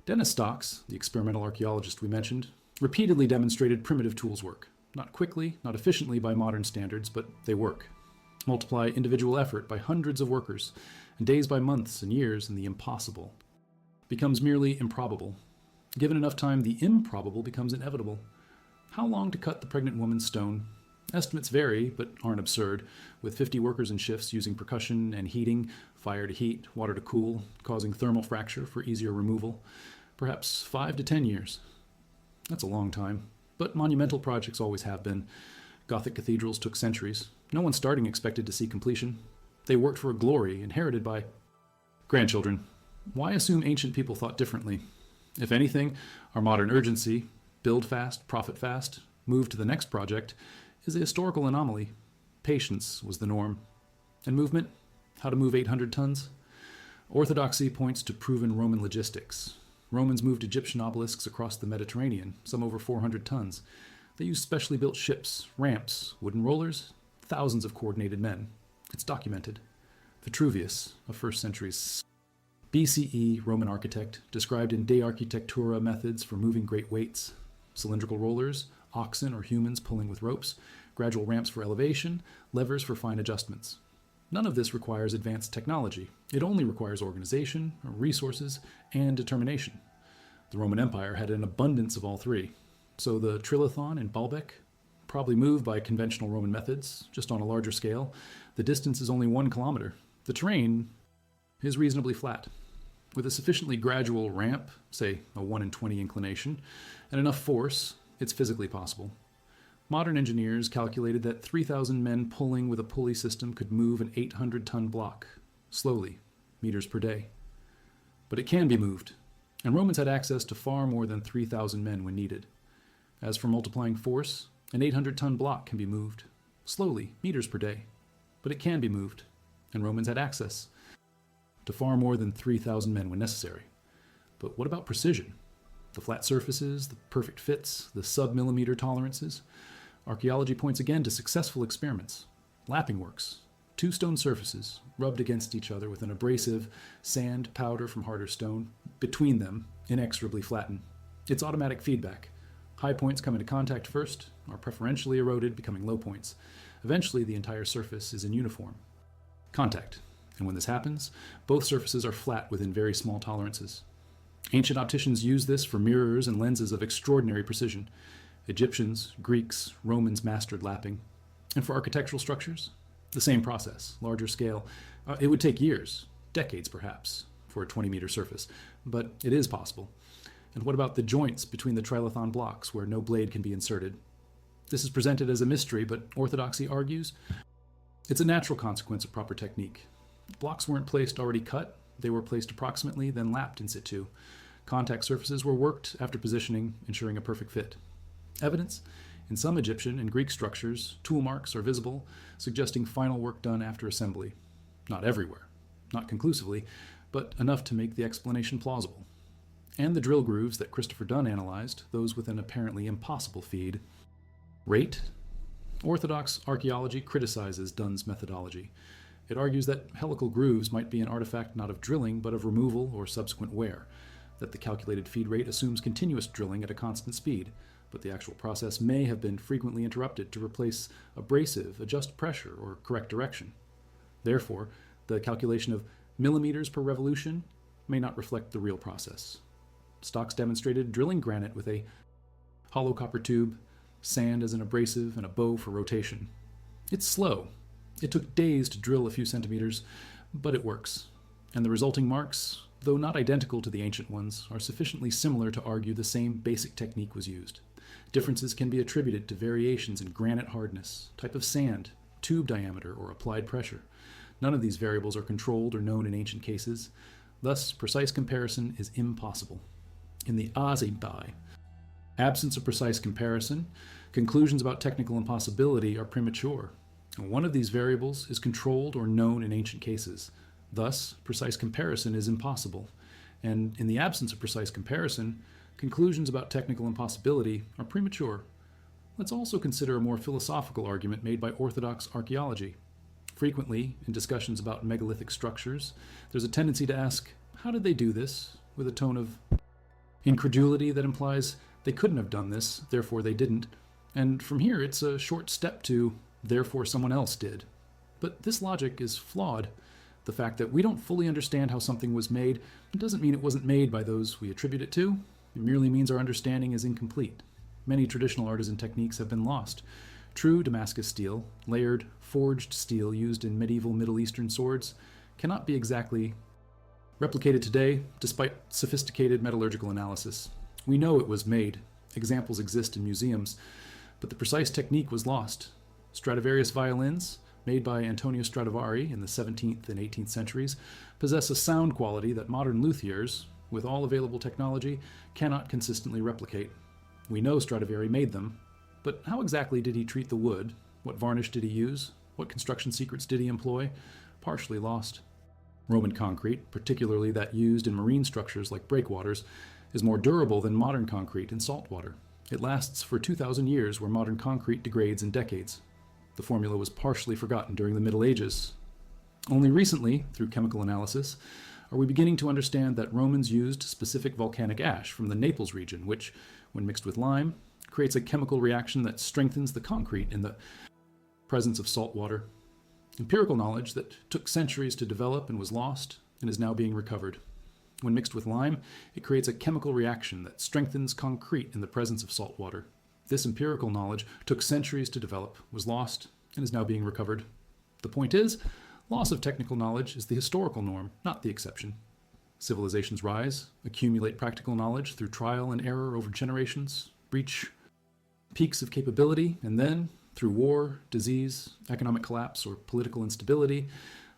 Dennis Stocks, the experimental archaeologist we mentioned, repeatedly demonstrated primitive tools work. Not quickly, not efficiently by modern standards, but they work. Multiply individual effort by hundreds of workers, and days by months and years, and the impossible becomes merely improbable. Given enough time, the improbable becomes inevitable. How long to cut the pregnant woman's stone? Estimates vary, but aren't absurd, with 50 workers in shifts using percussion and heating, fire to heat, water to cool, causing thermal fracture for easier removal. Perhaps 5 to 10 years. That's a long time, but monumental projects always have been. Gothic cathedrals took centuries. No one starting expected to see completion. They worked for a glory inherited by grandchildren. Why assume ancient people thought differently? If anything, our modern urgency, build fast, profit fast, move to the next project, is a historical anomaly. Patience was the norm. And movement? How to move 800 tons? Orthodoxy points to proven Roman logistics. Romans moved Egyptian obelisks across the Mediterranean, some over 400 tons. They used specially built ships, ramps, wooden rollers, thousands of coordinated men. It's documented. Vitruvius, a 1st century BCE Roman architect, described in De Architectura methods for moving great weights. Cylindrical rollers, oxen or humans pulling with ropes, gradual ramps for elevation, levers for fine adjustments. None of this requires advanced technology. It only requires organization, resources, and determination. The Roman Empire had an abundance of all three. So the trilithon in Baalbek, probably moved by conventional Roman methods, just on a larger scale. The distance is only 1 kilometer. The terrain is reasonably flat. With a sufficiently gradual ramp, say a 1 in 20 inclination, and enough force, it's physically possible. Modern engineers calculated that 3,000 men pulling with a pulley system could move an 800-ton block, slowly, meters per day. But it can be moved, and Romans had access to far more than 3,000 men when needed. As for multiplying force, an 800-ton block can be moved, slowly, meters per day. But it can be moved, and Romans had access to far more than 3,000 men when necessary. But what about precision? The flat surfaces, the perfect fits, the sub-millimeter tolerances? Archaeology points again to successful experiments. Lapping works. 2 stone surfaces, rubbed against each other with an abrasive sand powder from harder stone. Between them, inexorably flatten. It's automatic feedback. High points come into contact first, are preferentially eroded, becoming low points. Eventually, the entire surface is in uniform. Contact. And when this happens, both surfaces are flat within very small tolerances. Ancient opticians used this for mirrors and lenses of extraordinary precision. Egyptians, Greeks, Romans mastered lapping. And for architectural structures, the same process, larger scale. It would take years, decades perhaps, for a 20-meter surface, but it is possible. And what about the joints between the trilithon blocks where no blade can be inserted? This is presented as a mystery, but orthodoxy argues it's a natural consequence of proper technique. Blocks weren't placed already cut, they were placed approximately, then lapped in situ. Contact surfaces were worked after positioning, ensuring a perfect fit. Evidence? In some Egyptian and Greek structures, tool marks are visible, suggesting final work done after assembly. Not everywhere, not conclusively, but enough to make the explanation plausible. And the drill grooves that Christopher Dunn analyzed, those with an apparently impossible feed. Rate? Orthodox archaeology criticizes Dunn's methodology. It argues that helical grooves might be an artifact not of drilling, but of removal or subsequent wear, that the calculated feed rate assumes continuous drilling at a constant speed, but the actual process may have been frequently interrupted to replace abrasive, adjust pressure, or correct direction. Therefore, the calculation of millimeters per revolution may not reflect the real process. Stocks demonstrated drilling granite with a hollow copper tube, sand as an abrasive, and a bow for rotation. It's slow. It took days to drill a few centimeters, but it works. And the resulting marks, though not identical to the ancient ones, are sufficiently similar to argue the same basic technique was used. Differences can be attributed to variations in granite hardness, type of sand, tube diameter, or applied pressure. None of these variables are controlled or known in ancient cases. Thus, precise comparison is impossible. In the Azibai, absence of precise comparison, conclusions about technical impossibility are premature. One of these variables is controlled or known in ancient cases. Thus, precise comparison is impossible. And in the absence of precise comparison, conclusions about technical impossibility are premature. Let's also consider a more philosophical argument made by orthodox archaeology. Frequently, in discussions about megalithic structures, there's a tendency to ask, how did they do this? With a tone of incredulity that implies they couldn't have done this, therefore they didn't. And from here, it's a short step to, therefore someone else did. But this logic is flawed. The fact that we don't fully understand how something was made doesn't mean it wasn't made by those we attribute it to. It merely means our understanding is incomplete. Many traditional artisan techniques have been lost. True Damascus steel, layered, forged steel used in medieval Middle Eastern swords, cannot be exactly replicated today, despite sophisticated metallurgical analysis. We know it was made. Examples exist in museums, but the precise technique was lost. Stradivarius violins, made by Antonio Stradivari in the 17th and 18th centuries, possess a sound quality that modern luthiers, with all available technology, cannot consistently replicate. We know Stradivari made them, but how exactly did he treat the wood? What varnish did he use? What construction secrets did he employ? Partially lost. Roman concrete, particularly that used in marine structures like breakwaters, is more durable than modern concrete in salt water. It lasts for 2,000 years where modern concrete degrades in decades. The formula was partially forgotten during the Middle Ages. Only recently, through chemical analysis, are we beginning to understand that Romans used specific volcanic ash from the Naples region, which, when mixed with lime, creates a chemical reaction that strengthens the concrete in the presence of salt water. Empirical knowledge that took centuries to develop and was lost and is now being recovered. When mixed with lime, it creates a chemical reaction that strengthens concrete in the presence of salt water. This empirical knowledge took centuries to develop, was lost, and is now being recovered. The point is, loss of technical knowledge is the historical norm, not the exception. Civilizations rise, accumulate practical knowledge through trial and error over generations, reach peaks of capability, and then, through war, disease, economic collapse, or political instability,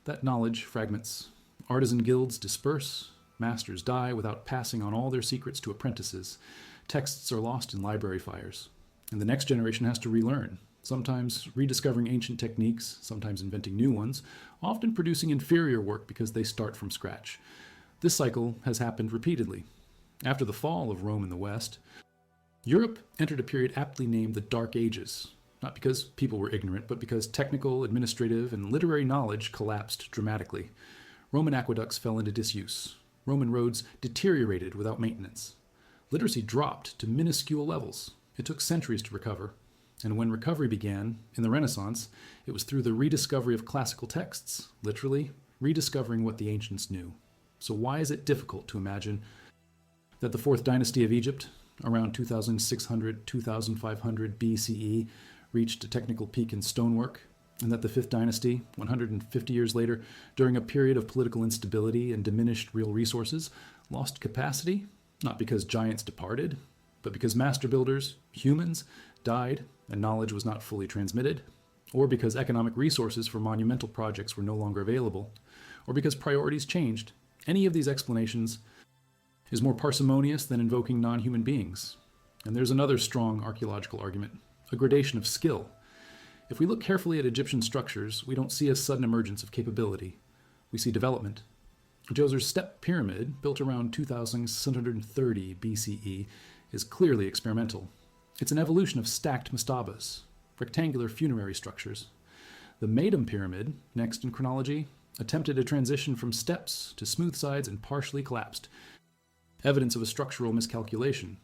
that knowledge fragments. Artisan guilds disperse, masters die without passing on all their secrets to apprentices. Texts are lost in library fires, and the next generation has to relearn, sometimes rediscovering ancient techniques, sometimes inventing new ones, often producing inferior work because they start from scratch. This cycle has happened repeatedly. After the fall of Rome in the West, Europe entered a period aptly named the Dark Ages, not because people were ignorant, but because technical, administrative, and literary knowledge collapsed dramatically. Roman aqueducts fell into disuse. Roman roads deteriorated without maintenance. Literacy dropped to minuscule levels. It took centuries to recover. And when recovery began, in the Renaissance, it was through the rediscovery of classical texts, literally rediscovering what the ancients knew. So why is it difficult to imagine that the Fourth Dynasty of Egypt, around 2600-2500 BCE, reached a technical peak in stonework, and that the Fifth Dynasty, 150 years later, during a period of political instability and diminished real resources, lost capacity not because giants departed, but because master builders, humans, died and knowledge was not fully transmitted, or because economic resources for monumental projects were no longer available, or because priorities changed. Any of these explanations is more parsimonious than invoking non-human beings. And there's another strong archaeological argument, a gradation of skill. If we look carefully at Egyptian structures, we don't see a sudden emergence of capability. We see development. Djoser's step pyramid, built around 2630 BCE, is clearly experimental. It's an evolution of stacked mastabas, rectangular funerary structures. The Medum pyramid, next in chronology, attempted a transition from steps to smooth sides and partially collapsed, evidence of a structural miscalculation.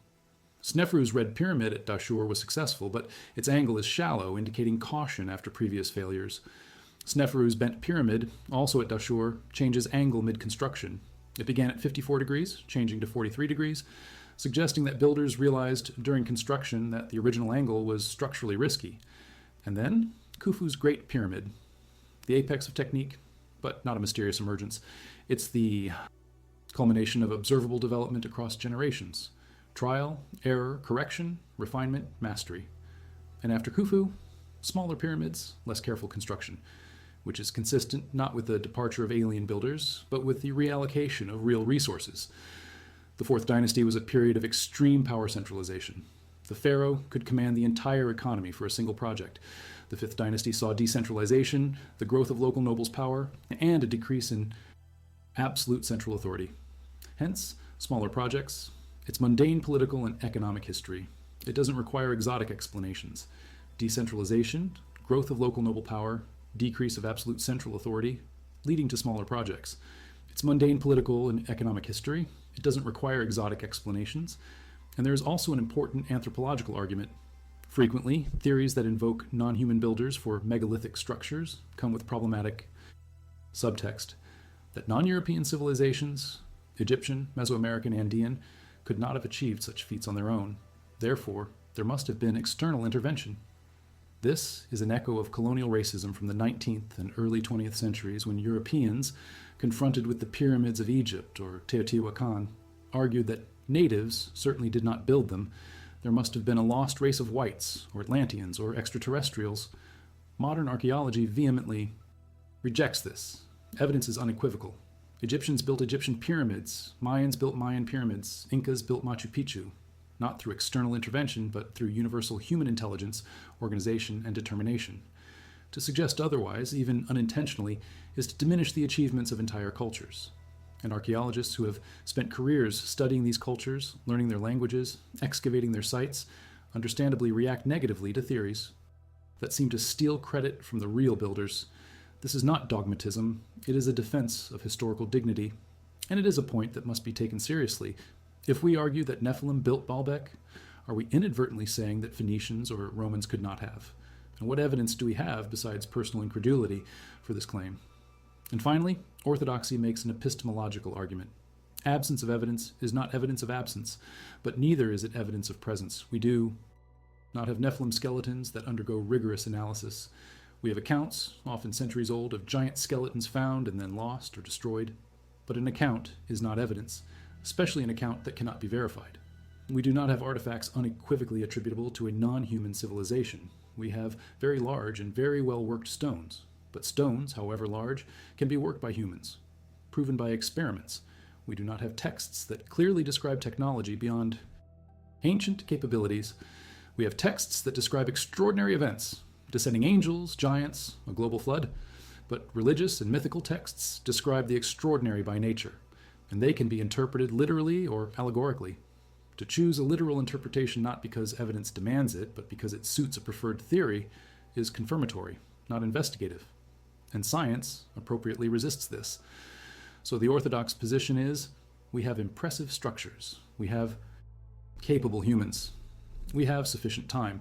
Sneferu's red pyramid at Dashur was successful, but its angle is shallow, indicating caution after previous failures. Sneferu's bent pyramid, also at Dashur, changes angle mid-construction. It began at 54 degrees, changing to 43 degrees, suggesting that builders realized during construction that the original angle was structurally risky. And then, Khufu's Great Pyramid, the apex of technique, but not a mysterious emergence. It's the culmination of observable development across generations. Trial, error, correction, refinement, mastery. And after Khufu, smaller pyramids, less careful construction, which is consistent not with the departure of alien builders, but with the reallocation of real resources. The Fourth Dynasty was a period of extreme power centralization. The pharaoh could command the entire economy for a single project. The Fifth Dynasty saw decentralization, the growth of local nobles' power, and a decrease in absolute central authority. Hence, smaller projects. It's mundane political and economic history. It doesn't require exotic explanations. Decentralization, growth of local noble power, decrease of absolute central authority, leading to smaller projects. It's mundane political and economic history. It doesn't require exotic explanations. And there is also an important anthropological argument. Frequently, theories that invoke non-human builders for megalithic structures come with problematic subtext that non-European civilizations, Egyptian, Mesoamerican, Andean, could not have achieved such feats on their own. Therefore, there must have been external intervention. This is an echo of colonial racism from the 19th and early 20th centuries when Europeans, confronted with the pyramids of Egypt or Teotihuacan, argued that natives certainly did not build them. There must have been a lost race of whites, or Atlanteans, or extraterrestrials. Modern archaeology vehemently rejects this. Evidence is unequivocal. Egyptians built Egyptian pyramids, Mayans built Mayan pyramids, Incas built Machu Picchu, not through external intervention, but through universal human intelligence, organization, and determination. To suggest otherwise, even unintentionally, is to diminish the achievements of entire cultures. And archaeologists who have spent careers studying these cultures, learning their languages, excavating their sites, understandably react negatively to theories that seem to steal credit from the real builders. This is not dogmatism, it is a defense of historical dignity, and it is a point that must be taken seriously. If we argue that Nephilim built Baalbek, are we inadvertently saying that Phoenicians or Romans could not have? And what evidence do we have besides personal incredulity for this claim? And finally, orthodoxy makes an epistemological argument. Absence of evidence is not evidence of absence, but neither is it evidence of presence. We do not have Nephilim skeletons that undergo rigorous analysis. We have accounts, often centuries old, of giant skeletons found and then lost or destroyed. But an account is not evidence, especially an account that cannot be verified. We do not have artifacts unequivocally attributable to a non-human civilization. We have very large and very well-worked stones. But stones, however large, can be worked by humans, proven by experiments. We do not have texts that clearly describe technology beyond ancient capabilities. We have texts that describe extraordinary events, descending angels, giants, a global flood. But religious and mythical texts describe the extraordinary by nature, and they can be interpreted literally or allegorically. To choose a literal interpretation not because evidence demands it, but because it suits a preferred theory, is confirmatory, not investigative. And science appropriately resists this. So the orthodox position is, we have impressive structures. We have capable humans. We have sufficient time.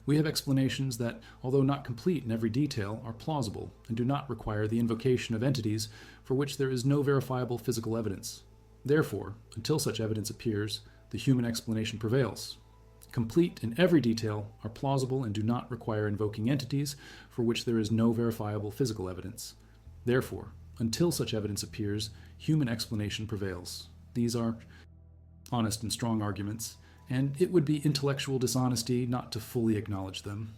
We have explanations that, although not complete in every detail, are plausible and do not require the invocation of entities for which there is no verifiable physical evidence. Therefore, until such evidence appears, the human explanation prevails. Complete in every detail, are plausible and do not require invoking entities for which there is no verifiable physical evidence. Therefore, until such evidence appears, human explanation prevails. These are honest and strong arguments, and it would be intellectual dishonesty not to fully acknowledge them.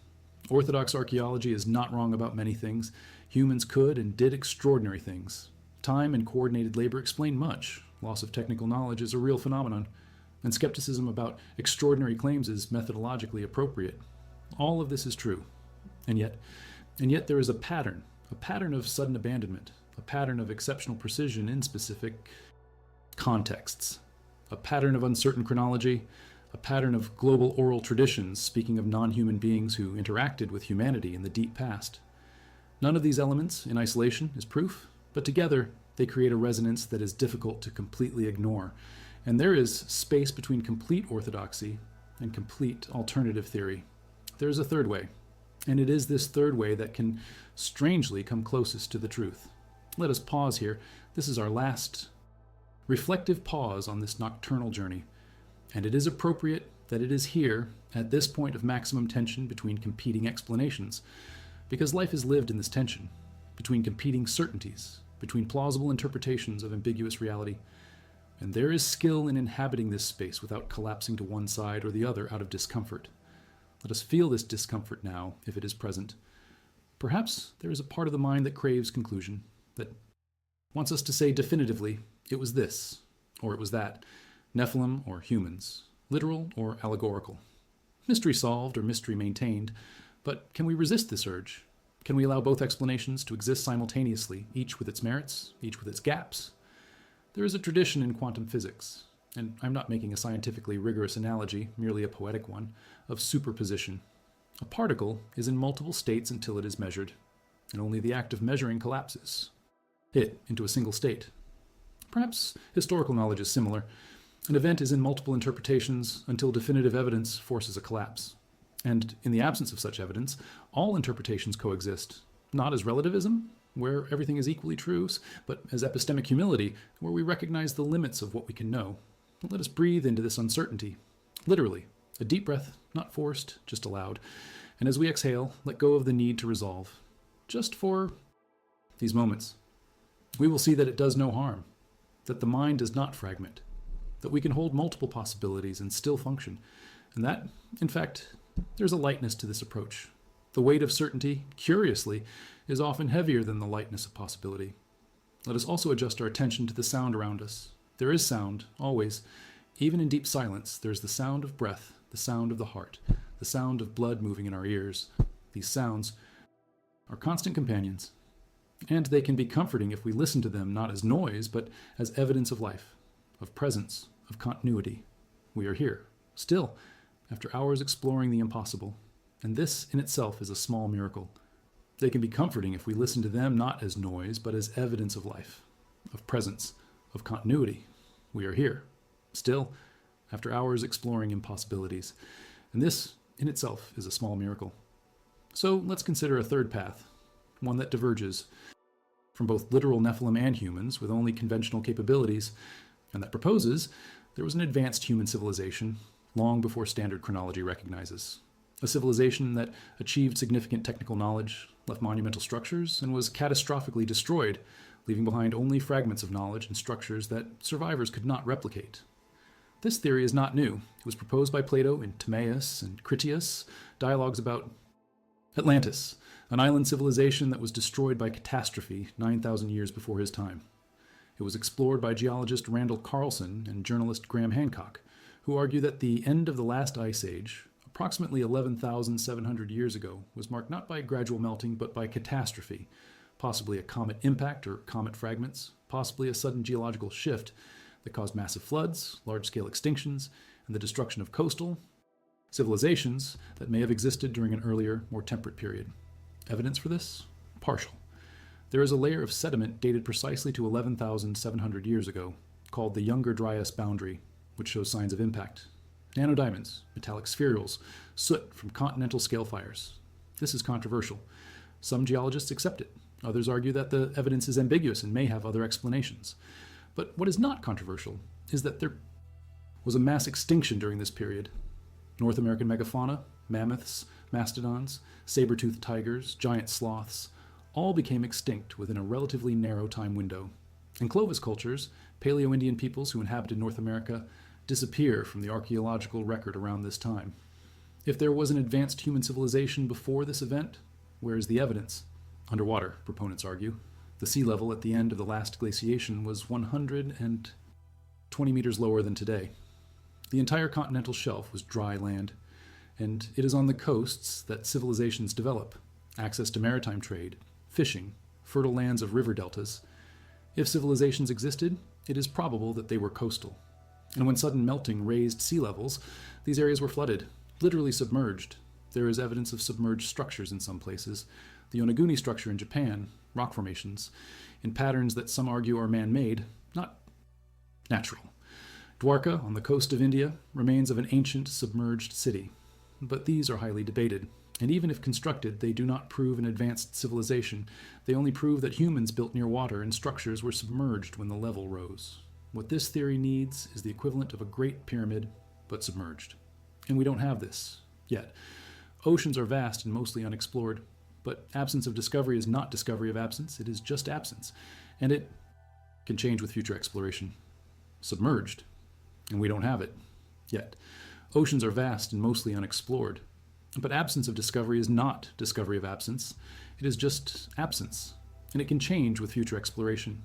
Orthodox archaeology is not wrong about many things. Humans could and did extraordinary things. Time and coordinated labor explain much. Loss of technical knowledge is a real phenomenon, and skepticism about extraordinary claims is methodologically appropriate. All of this is true. And yet there is a pattern of sudden abandonment, a pattern of exceptional precision in specific contexts, a pattern of uncertain chronology, a pattern of global oral traditions speaking of non-human beings who interacted with humanity in the deep past. None of these elements in isolation is proof, but together they create a resonance that is difficult to completely ignore. And there is space between complete orthodoxy and complete alternative theory. There is a third way, and it is this third way that can strangely come closest to the truth. Let us pause here. This is our last reflective pause on this nocturnal journey, and it is appropriate that it is here, at this point of maximum tension between competing explanations, because life is lived in this tension, between competing certainties, between plausible interpretations of ambiguous reality, and there is skill in inhabiting this space without collapsing to one side or the other out of discomfort. Let us feel this discomfort now, if it is present. Perhaps there is a part of the mind that craves conclusion, that wants us to say definitively, it was this, or it was that, Nephilim or humans, literal or allegorical. Mystery solved or mystery maintained, but can we resist this urge? Can we allow both explanations to exist simultaneously, each with its merits, each with its gaps? There is a tradition in quantum physics, and I'm not making a scientifically rigorous analogy, merely a poetic one, of superposition. A particle is in multiple states until it is measured, and only the act of measuring collapses it into a single state. Perhaps historical knowledge is similar. An event is in multiple interpretations until definitive evidence forces a collapse. And in the absence of such evidence, all interpretations coexist, not as relativism, where everything is equally true, but as epistemic humility, where we recognize the limits of what we can know. Let us breathe into this uncertainty. Literally, a deep breath, not forced, just allowed. And as we exhale, let go of the need to resolve. Just for these moments. We will see that it does no harm, that the mind does not fragment, that we can hold multiple possibilities and still function, and that, in fact, there's a lightness to this approach. The weight of certainty, curiously, is often heavier than the lightness of possibility. Let us also adjust our attention to the sound around us. There is sound, always. Even in deep silence, there is the sound of breath, the sound of the heart, the sound of blood moving in our ears. These sounds are constant companions, and they can be comforting if we listen to them not as noise, but as evidence of life, of presence, of continuity. We are here, still, after hours exploring the impossible, and this in itself is a small miracle. They can be comforting if we listen to them not as noise, but as evidence of life, of presence, of continuity. We are here, still, after hours exploring impossibilities, and this in itself is a small miracle. So let's consider a third path, one that diverges from both literal Nephilim and humans with only conventional capabilities, and that proposes there was an advanced human civilization long before standard chronology recognizes. A civilization that achieved significant technical knowledge, left monumental structures, and was catastrophically destroyed, leaving behind only fragments of knowledge and structures that survivors could not replicate. This theory is not new. It was proposed by Plato in Timaeus and Critias, dialogues about Atlantis, an island civilization that was destroyed by catastrophe 9,000 years before his time. It was explored by geologist Randall Carlson and journalist Graham Hancock, who argue that the end of the last ice age, approximately 11,700 years ago, was marked not by gradual melting but by catastrophe, possibly a comet impact or comet fragments, possibly a sudden geological shift that caused massive floods, large-scale extinctions, and the destruction of coastal civilizations that may have existed during an earlier, more temperate period. Evidence for this? Partial. There is a layer of sediment dated precisely to 11,700 years ago, called the Younger Dryas Boundary, which shows signs of impact. Nanodiamonds, metallic spherules, soot from continental scale fires. This is controversial. Some geologists accept it. Others argue that the evidence is ambiguous and may have other explanations. But what is not controversial is that there was a mass extinction during this period. North American megafauna, mammoths, mastodons, saber-toothed tigers, giant sloths, all became extinct within a relatively narrow time window. And Clovis cultures, Paleo-Indian peoples who inhabited North America, disappear from the archaeological record around this time. If there was an advanced human civilization before this event, where is the evidence? Underwater, proponents argue. The sea level at the end of the last glaciation was 120 meters lower than today. The entire continental shelf was dry land, and it is on the coasts that civilizations develop. Access to maritime trade, fishing, fertile lands of river deltas. If civilizations existed, it is probable that they were coastal. And when sudden melting raised sea levels, these areas were flooded, literally submerged. There is evidence of submerged structures in some places. The Yonaguni structure in Japan, rock formations, in patterns that some argue are man-made, not natural. Dwarka, on the coast of India, remains of an ancient submerged city. But these are highly debated. And even if constructed, they do not prove an advanced civilization. They only prove that humans built near water and structures were submerged when the level rose. What this theory needs is the equivalent of a great pyramid, but submerged. And we don't have this yet. Oceans are vast and mostly unexplored, but absence of discovery is not discovery of absence, it is just absence. And it can change with future exploration. Submerged, and we don't have it yet. Oceans are vast and mostly unexplored, but absence of discovery is not discovery of absence, it is just absence, and it can change with future exploration.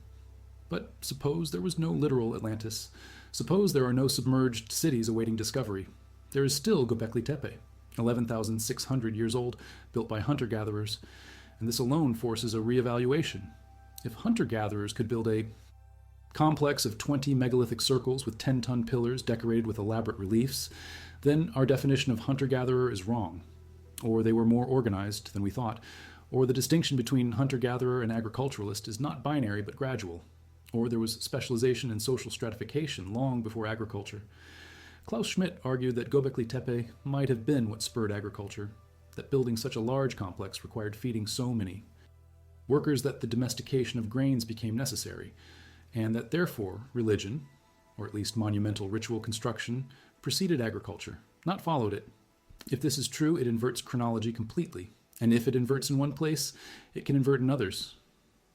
But suppose there was no literal Atlantis. Suppose there are no submerged cities awaiting discovery. There is still Göbekli Tepe, 11,600 years old, built by hunter-gatherers, and this alone forces a reevaluation. If hunter-gatherers could build a complex of 20 megalithic circles with 10-ton pillars decorated with elaborate reliefs, then our definition of hunter-gatherer is wrong. Or they were more organized than we thought. Or the distinction between hunter-gatherer and agriculturalist is not binary but gradual. Or there was specialization and social stratification long before agriculture. Klaus Schmidt argued that Göbekli Tepe might have been what spurred agriculture, that building such a large complex required feeding so many workers that the domestication of grains became necessary, and that therefore religion, or at least monumental ritual construction, preceded agriculture, not followed it. If this is true, it inverts chronology completely, and if it inverts in one place, it can invert in others.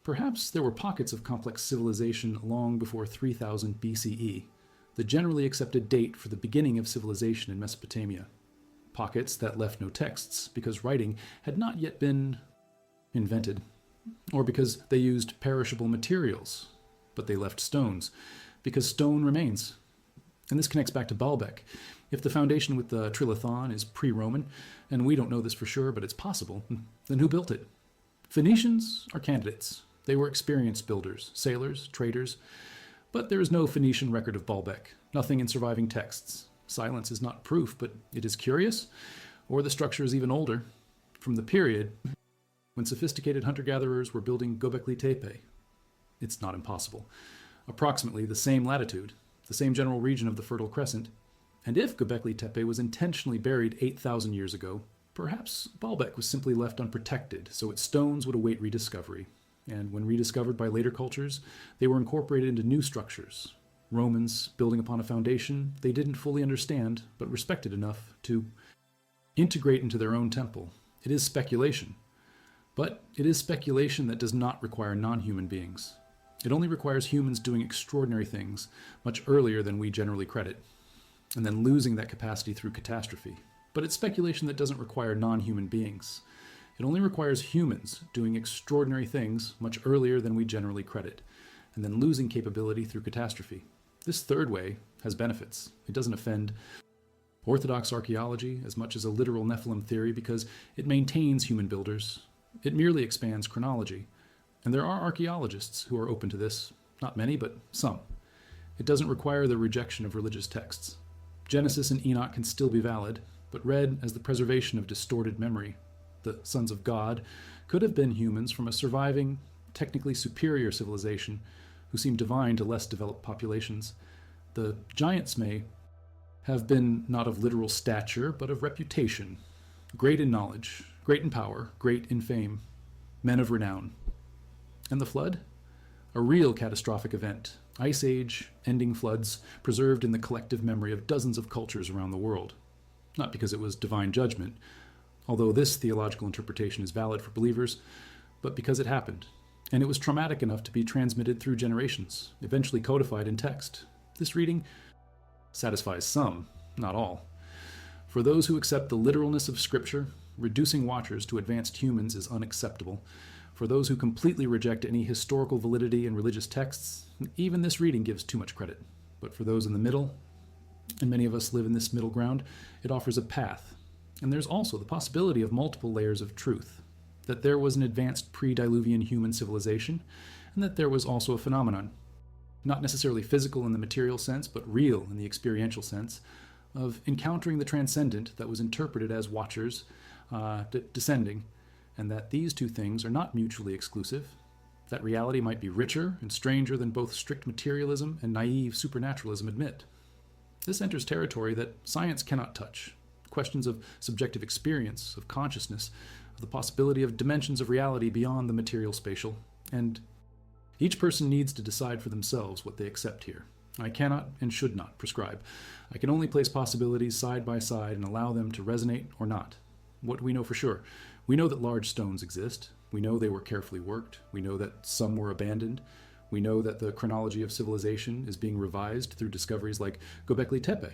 Perhaps there were pockets of complex civilization long before 3000 BCE, the generally accepted date for the beginning of civilization in Mesopotamia. Pockets that left no texts because writing had not yet been invented, or because they used perishable materials, but they left stones, because stone remains. And this connects back to Baalbek. If the foundation with the trilithon is pre-Roman, and we don't know this for sure, but it's possible, then who built it? Phoenicians are candidates. They were experienced builders, sailors, traders, but there is no Phoenician record of Baalbek, nothing in surviving texts. Silence is not proof, but it is curious, or the structure is even older, from the period when sophisticated hunter-gatherers were building Göbekli Tepe. It's not impossible. Approximately the same latitude, the same general region of the Fertile Crescent, and if Göbekli Tepe was intentionally buried 8,000 years ago, perhaps Baalbek was simply left unprotected so its stones would await rediscovery. And when rediscovered by later cultures, they were incorporated into new structures. Romans, building upon a foundation they didn't fully understand, but respected enough to integrate into their own temple. It is speculation. But it is speculation that does not require non-human beings. It only requires humans doing extraordinary things much earlier than we generally credit, and then losing that capacity through catastrophe. But it's speculation that doesn't require non-human beings. It only requires humans doing extraordinary things much earlier than we generally credit, and then losing capability through catastrophe. This third way has benefits. It doesn't offend orthodox archaeology as much as a literal Nephilim theory because it maintains human builders. It merely expands chronology. And there are archaeologists who are open to this. Not many, but some. It doesn't require the rejection of religious texts. Genesis and Enoch can still be valid, but read as the preservation of distorted memory. The sons of God could have been humans from a surviving, technically superior civilization who seem divine to less developed populations. The giants may have been not of literal stature, but of reputation. Great in knowledge, great in power, great in fame. Men of renown. And the flood? A real catastrophic event. Ice Age, ending floods, preserved in the collective memory of dozens of cultures around the world. Not because it was divine judgment, although this theological interpretation is valid for believers, but because it happened. And it was traumatic enough to be transmitted through generations, eventually codified in text. This reading satisfies some, not all. For those who accept the literalness of Scripture, reducing watchers to advanced humans is unacceptable. For those who completely reject any historical validity in religious texts, even this reading gives too much credit. But for those in the middle, and many of us live in this middle ground, it offers a path. And there's also the possibility of multiple layers of truth, that there was an advanced pre-diluvian human civilization, and that there was also a phenomenon, not necessarily physical in the material sense, but real in the experiential sense, of encountering the transcendent that was interpreted as watchers descending, and that these two things are not mutually exclusive, that reality might be richer and stranger than both strict materialism and naive supernaturalism admit. This enters territory that science cannot touch, questions of subjective experience, of consciousness, of the possibility of dimensions of reality beyond the material spatial, and each person needs to decide for themselves what they accept here. I cannot and should not prescribe. I can only place possibilities side by side and allow them to resonate or not. What do we know for sure? We know that large stones exist. We know they were carefully worked. We know that some were abandoned. We know that the chronology of civilization is being revised through discoveries like Göbekli Tepe.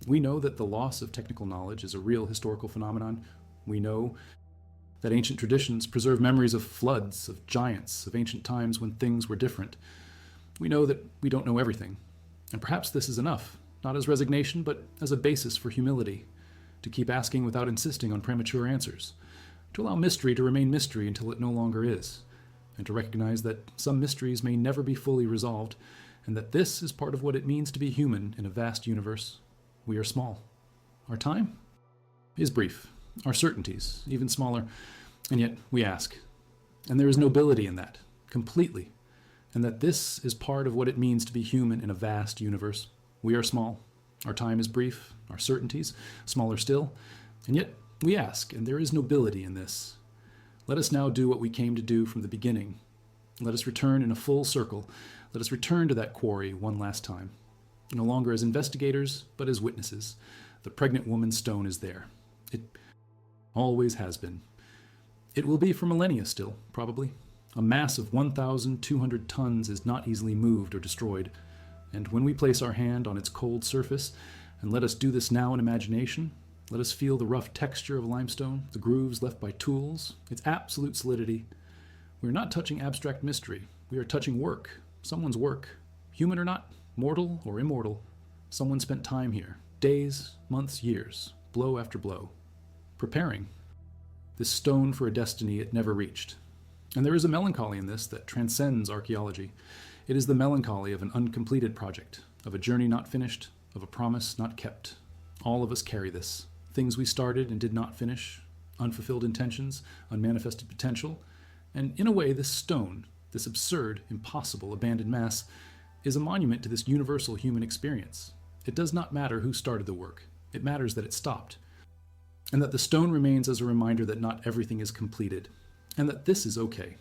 We know that the loss of technical knowledge is a real historical phenomenon. We know that ancient traditions preserve memories of floods, of giants, of ancient times when things were different. We know that we don't know everything. And perhaps this is enough, not as resignation, but as a basis for humility, to keep asking without insisting on premature answers, to allow mystery to remain mystery until it no longer is, and to recognize that some mysteries may never be fully resolved, and that this is part of what it means to be human in a vast universe. We are small. Our time is brief. Our certainties, even smaller, and yet we ask. And there is nobility in that, completely, and that this is part of what it means to be human in a vast universe. We are small. Our time is brief. Our certainties, smaller still, and yet we ask, and there is nobility in this. Let us now do what we came to do from the beginning. Let us return in a full circle. Let us return to that quarry one last time. No longer as investigators, but as witnesses. The pregnant woman's stone is there. It always has been. It will be for millennia still, probably. A mass of 1,200 tons is not easily moved or destroyed. And when we place our hand on its cold surface, and let us do this now in imagination, let us feel the rough texture of limestone, the grooves left by tools, its absolute solidity. We are not touching abstract mystery. We are touching work, someone's work. Human or not, mortal or immortal, someone spent time here, days, months, years, blow after blow, preparing this stone for a destiny it never reached. And there is a melancholy in this that transcends archaeology. It is the melancholy of an uncompleted project, of a journey not finished, of a promise not kept. All of us carry this. Things we started and did not finish, unfulfilled intentions, unmanifested potential. And in a way, this stone, this absurd, impossible, abandoned mass, is a monument to this universal human experience. It does not matter who started the work. It matters that it stopped. And that the stone remains as a reminder that not everything is completed, and that this is okay.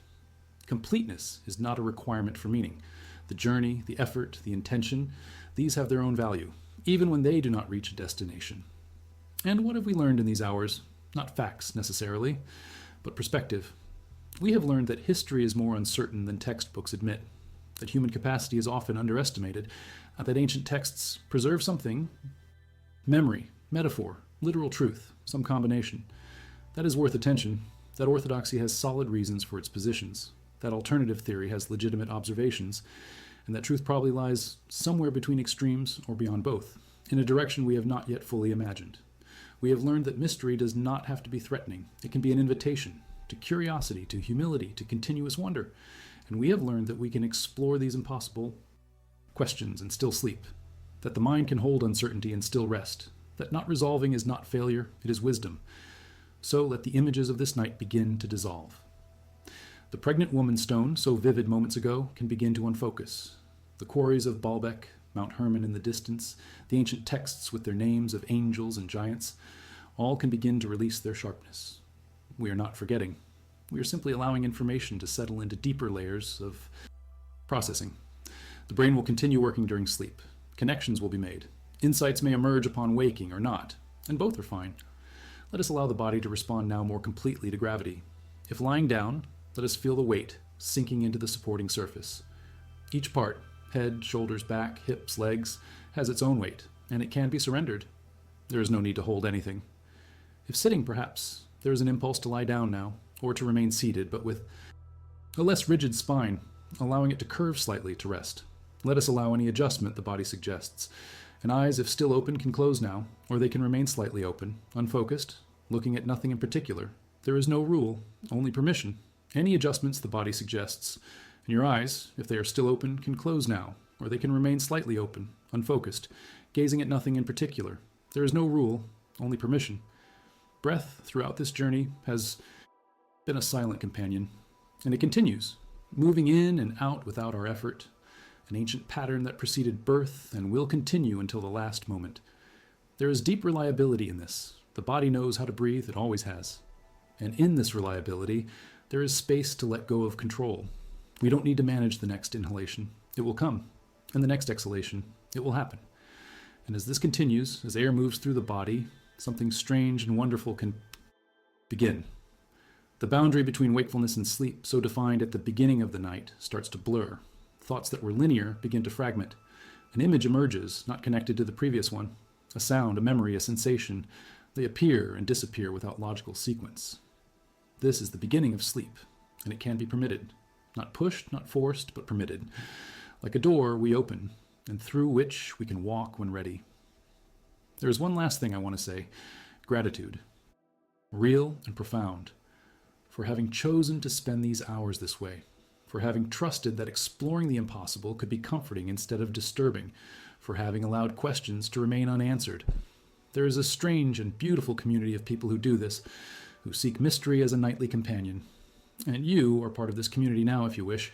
Completeness is not a requirement for meaning. The journey, the effort, the intention, these have their own value, even when they do not reach a destination. And what have we learned in these hours? Not facts, necessarily, but perspective. We have learned that history is more uncertain than textbooks admit, that human capacity is often underestimated, that ancient texts preserve something, memory, metaphor, literal truth, some combination. That is worth attention. That orthodoxy has solid reasons for its positions. That alternative theory has legitimate observations, and that truth probably lies somewhere between extremes or beyond both, in a direction we have not yet fully imagined. We have learned that mystery does not have to be threatening. It can be an invitation to curiosity, to humility, to continuous wonder. And we have learned that we can explore these impossible questions and still sleep, that the mind can hold uncertainty and still rest, that not resolving is not failure, it is wisdom. So let the images of this night begin to dissolve. The pregnant woman stone, so vivid moments ago, can begin to unfocus. The quarries of Baalbek, Mount Hermon in the distance, the ancient texts with their names of angels and giants, all can begin to release their sharpness. We are not forgetting. We are simply allowing information to settle into deeper layers of processing. The brain will continue working during sleep. Connections will be made. Insights may emerge upon waking or not, and both are fine. Let us allow the body to respond now more completely to gravity. If lying down, let us feel the weight sinking into the supporting surface. Each part, head, shoulders, back, hips, legs, has its own weight, and it can be surrendered. There is no need to hold anything. If sitting, perhaps, there is an impulse to lie down now, or to remain seated, but with a less rigid spine, allowing it to curve slightly to rest. Let us allow any adjustment the body suggests. And eyes, if still open, can close now, or they can remain slightly open, unfocused, looking at nothing in particular. There is no rule, only permission. Any adjustments the body suggests. And your eyes, if they are still open, can close now, or they can remain slightly open, unfocused, gazing at nothing in particular. There is no rule, only permission. Breath, throughout this journey, has been a silent companion, and it continues, moving in and out without our effort, an ancient pattern that preceded birth and will continue until the last moment. There is deep reliability in this. The body knows how to breathe, it always has. And in this reliability, there is space to let go of control. We don't need to manage the next inhalation. It will come. And the next exhalation, it will happen. And as this continues, as air moves through the body, something strange and wonderful can begin. The boundary between wakefulness and sleep, so defined at the beginning of the night, starts to blur. Thoughts that were linear begin to fragment. An image emerges, not connected to the previous one. A sound, a memory, a sensation. They appear and disappear without logical sequence. This is the beginning of sleep, and it can be permitted. Not pushed, not forced, but permitted. Like a door we open, and through which we can walk when ready. There is one last thing I want to say. Gratitude. Real and profound. For having chosen to spend these hours this way. For having trusted that exploring the impossible could be comforting instead of disturbing, for having allowed questions to remain unanswered. There is a strange and beautiful community of people who do this, who seek mystery as a nightly companion. And you are part of this community now, if you wish.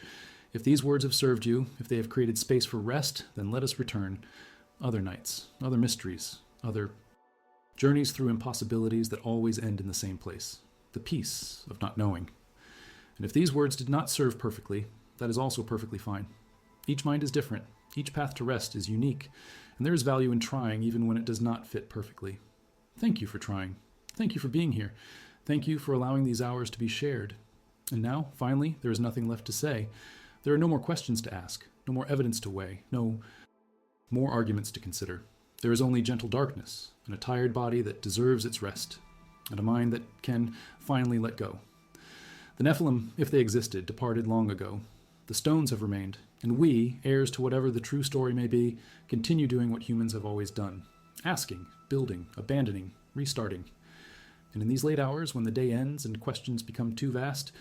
If these words have served you, if they have created space for rest, then let us return. Other nights, other mysteries, other journeys through impossibilities that always end in the same place, the peace of not knowing. And if these words did not serve perfectly, that is also perfectly fine. Each mind is different. Each path to rest is unique. And there is value in trying even when it does not fit perfectly. Thank you for trying. Thank you for being here. Thank you for allowing these hours to be shared. And now, finally, there is nothing left to say. There are no more questions to ask, no more evidence to weigh, no more arguments to consider. There is only gentle darkness, and a tired body that deserves its rest, and a mind that can finally let go. The Nephilim, if they existed, departed long ago. The stones have remained, and we, heirs to whatever the true story may be, continue doing what humans have always done. Asking, building, abandoning, restarting. And in these late hours, when the day ends and questions become too vast,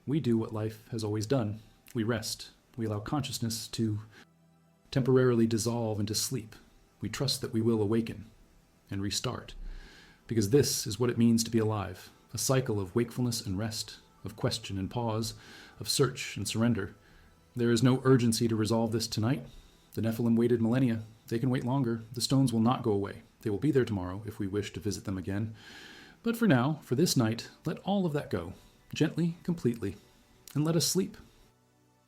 we do what life has always done. We rest. We allow consciousness to temporarily dissolve into sleep. We trust that we will awaken and restart. Because this is what it means to be alive, a cycle of wakefulness and rest, of question and pause, of search and surrender. There is no urgency to resolve this tonight. The Nephilim waited millennia. They can wait longer. The stones will not go away. They will be there tomorrow if we wish to visit them again. But for now, for this night, let all of that go, gently, completely, and let us sleep.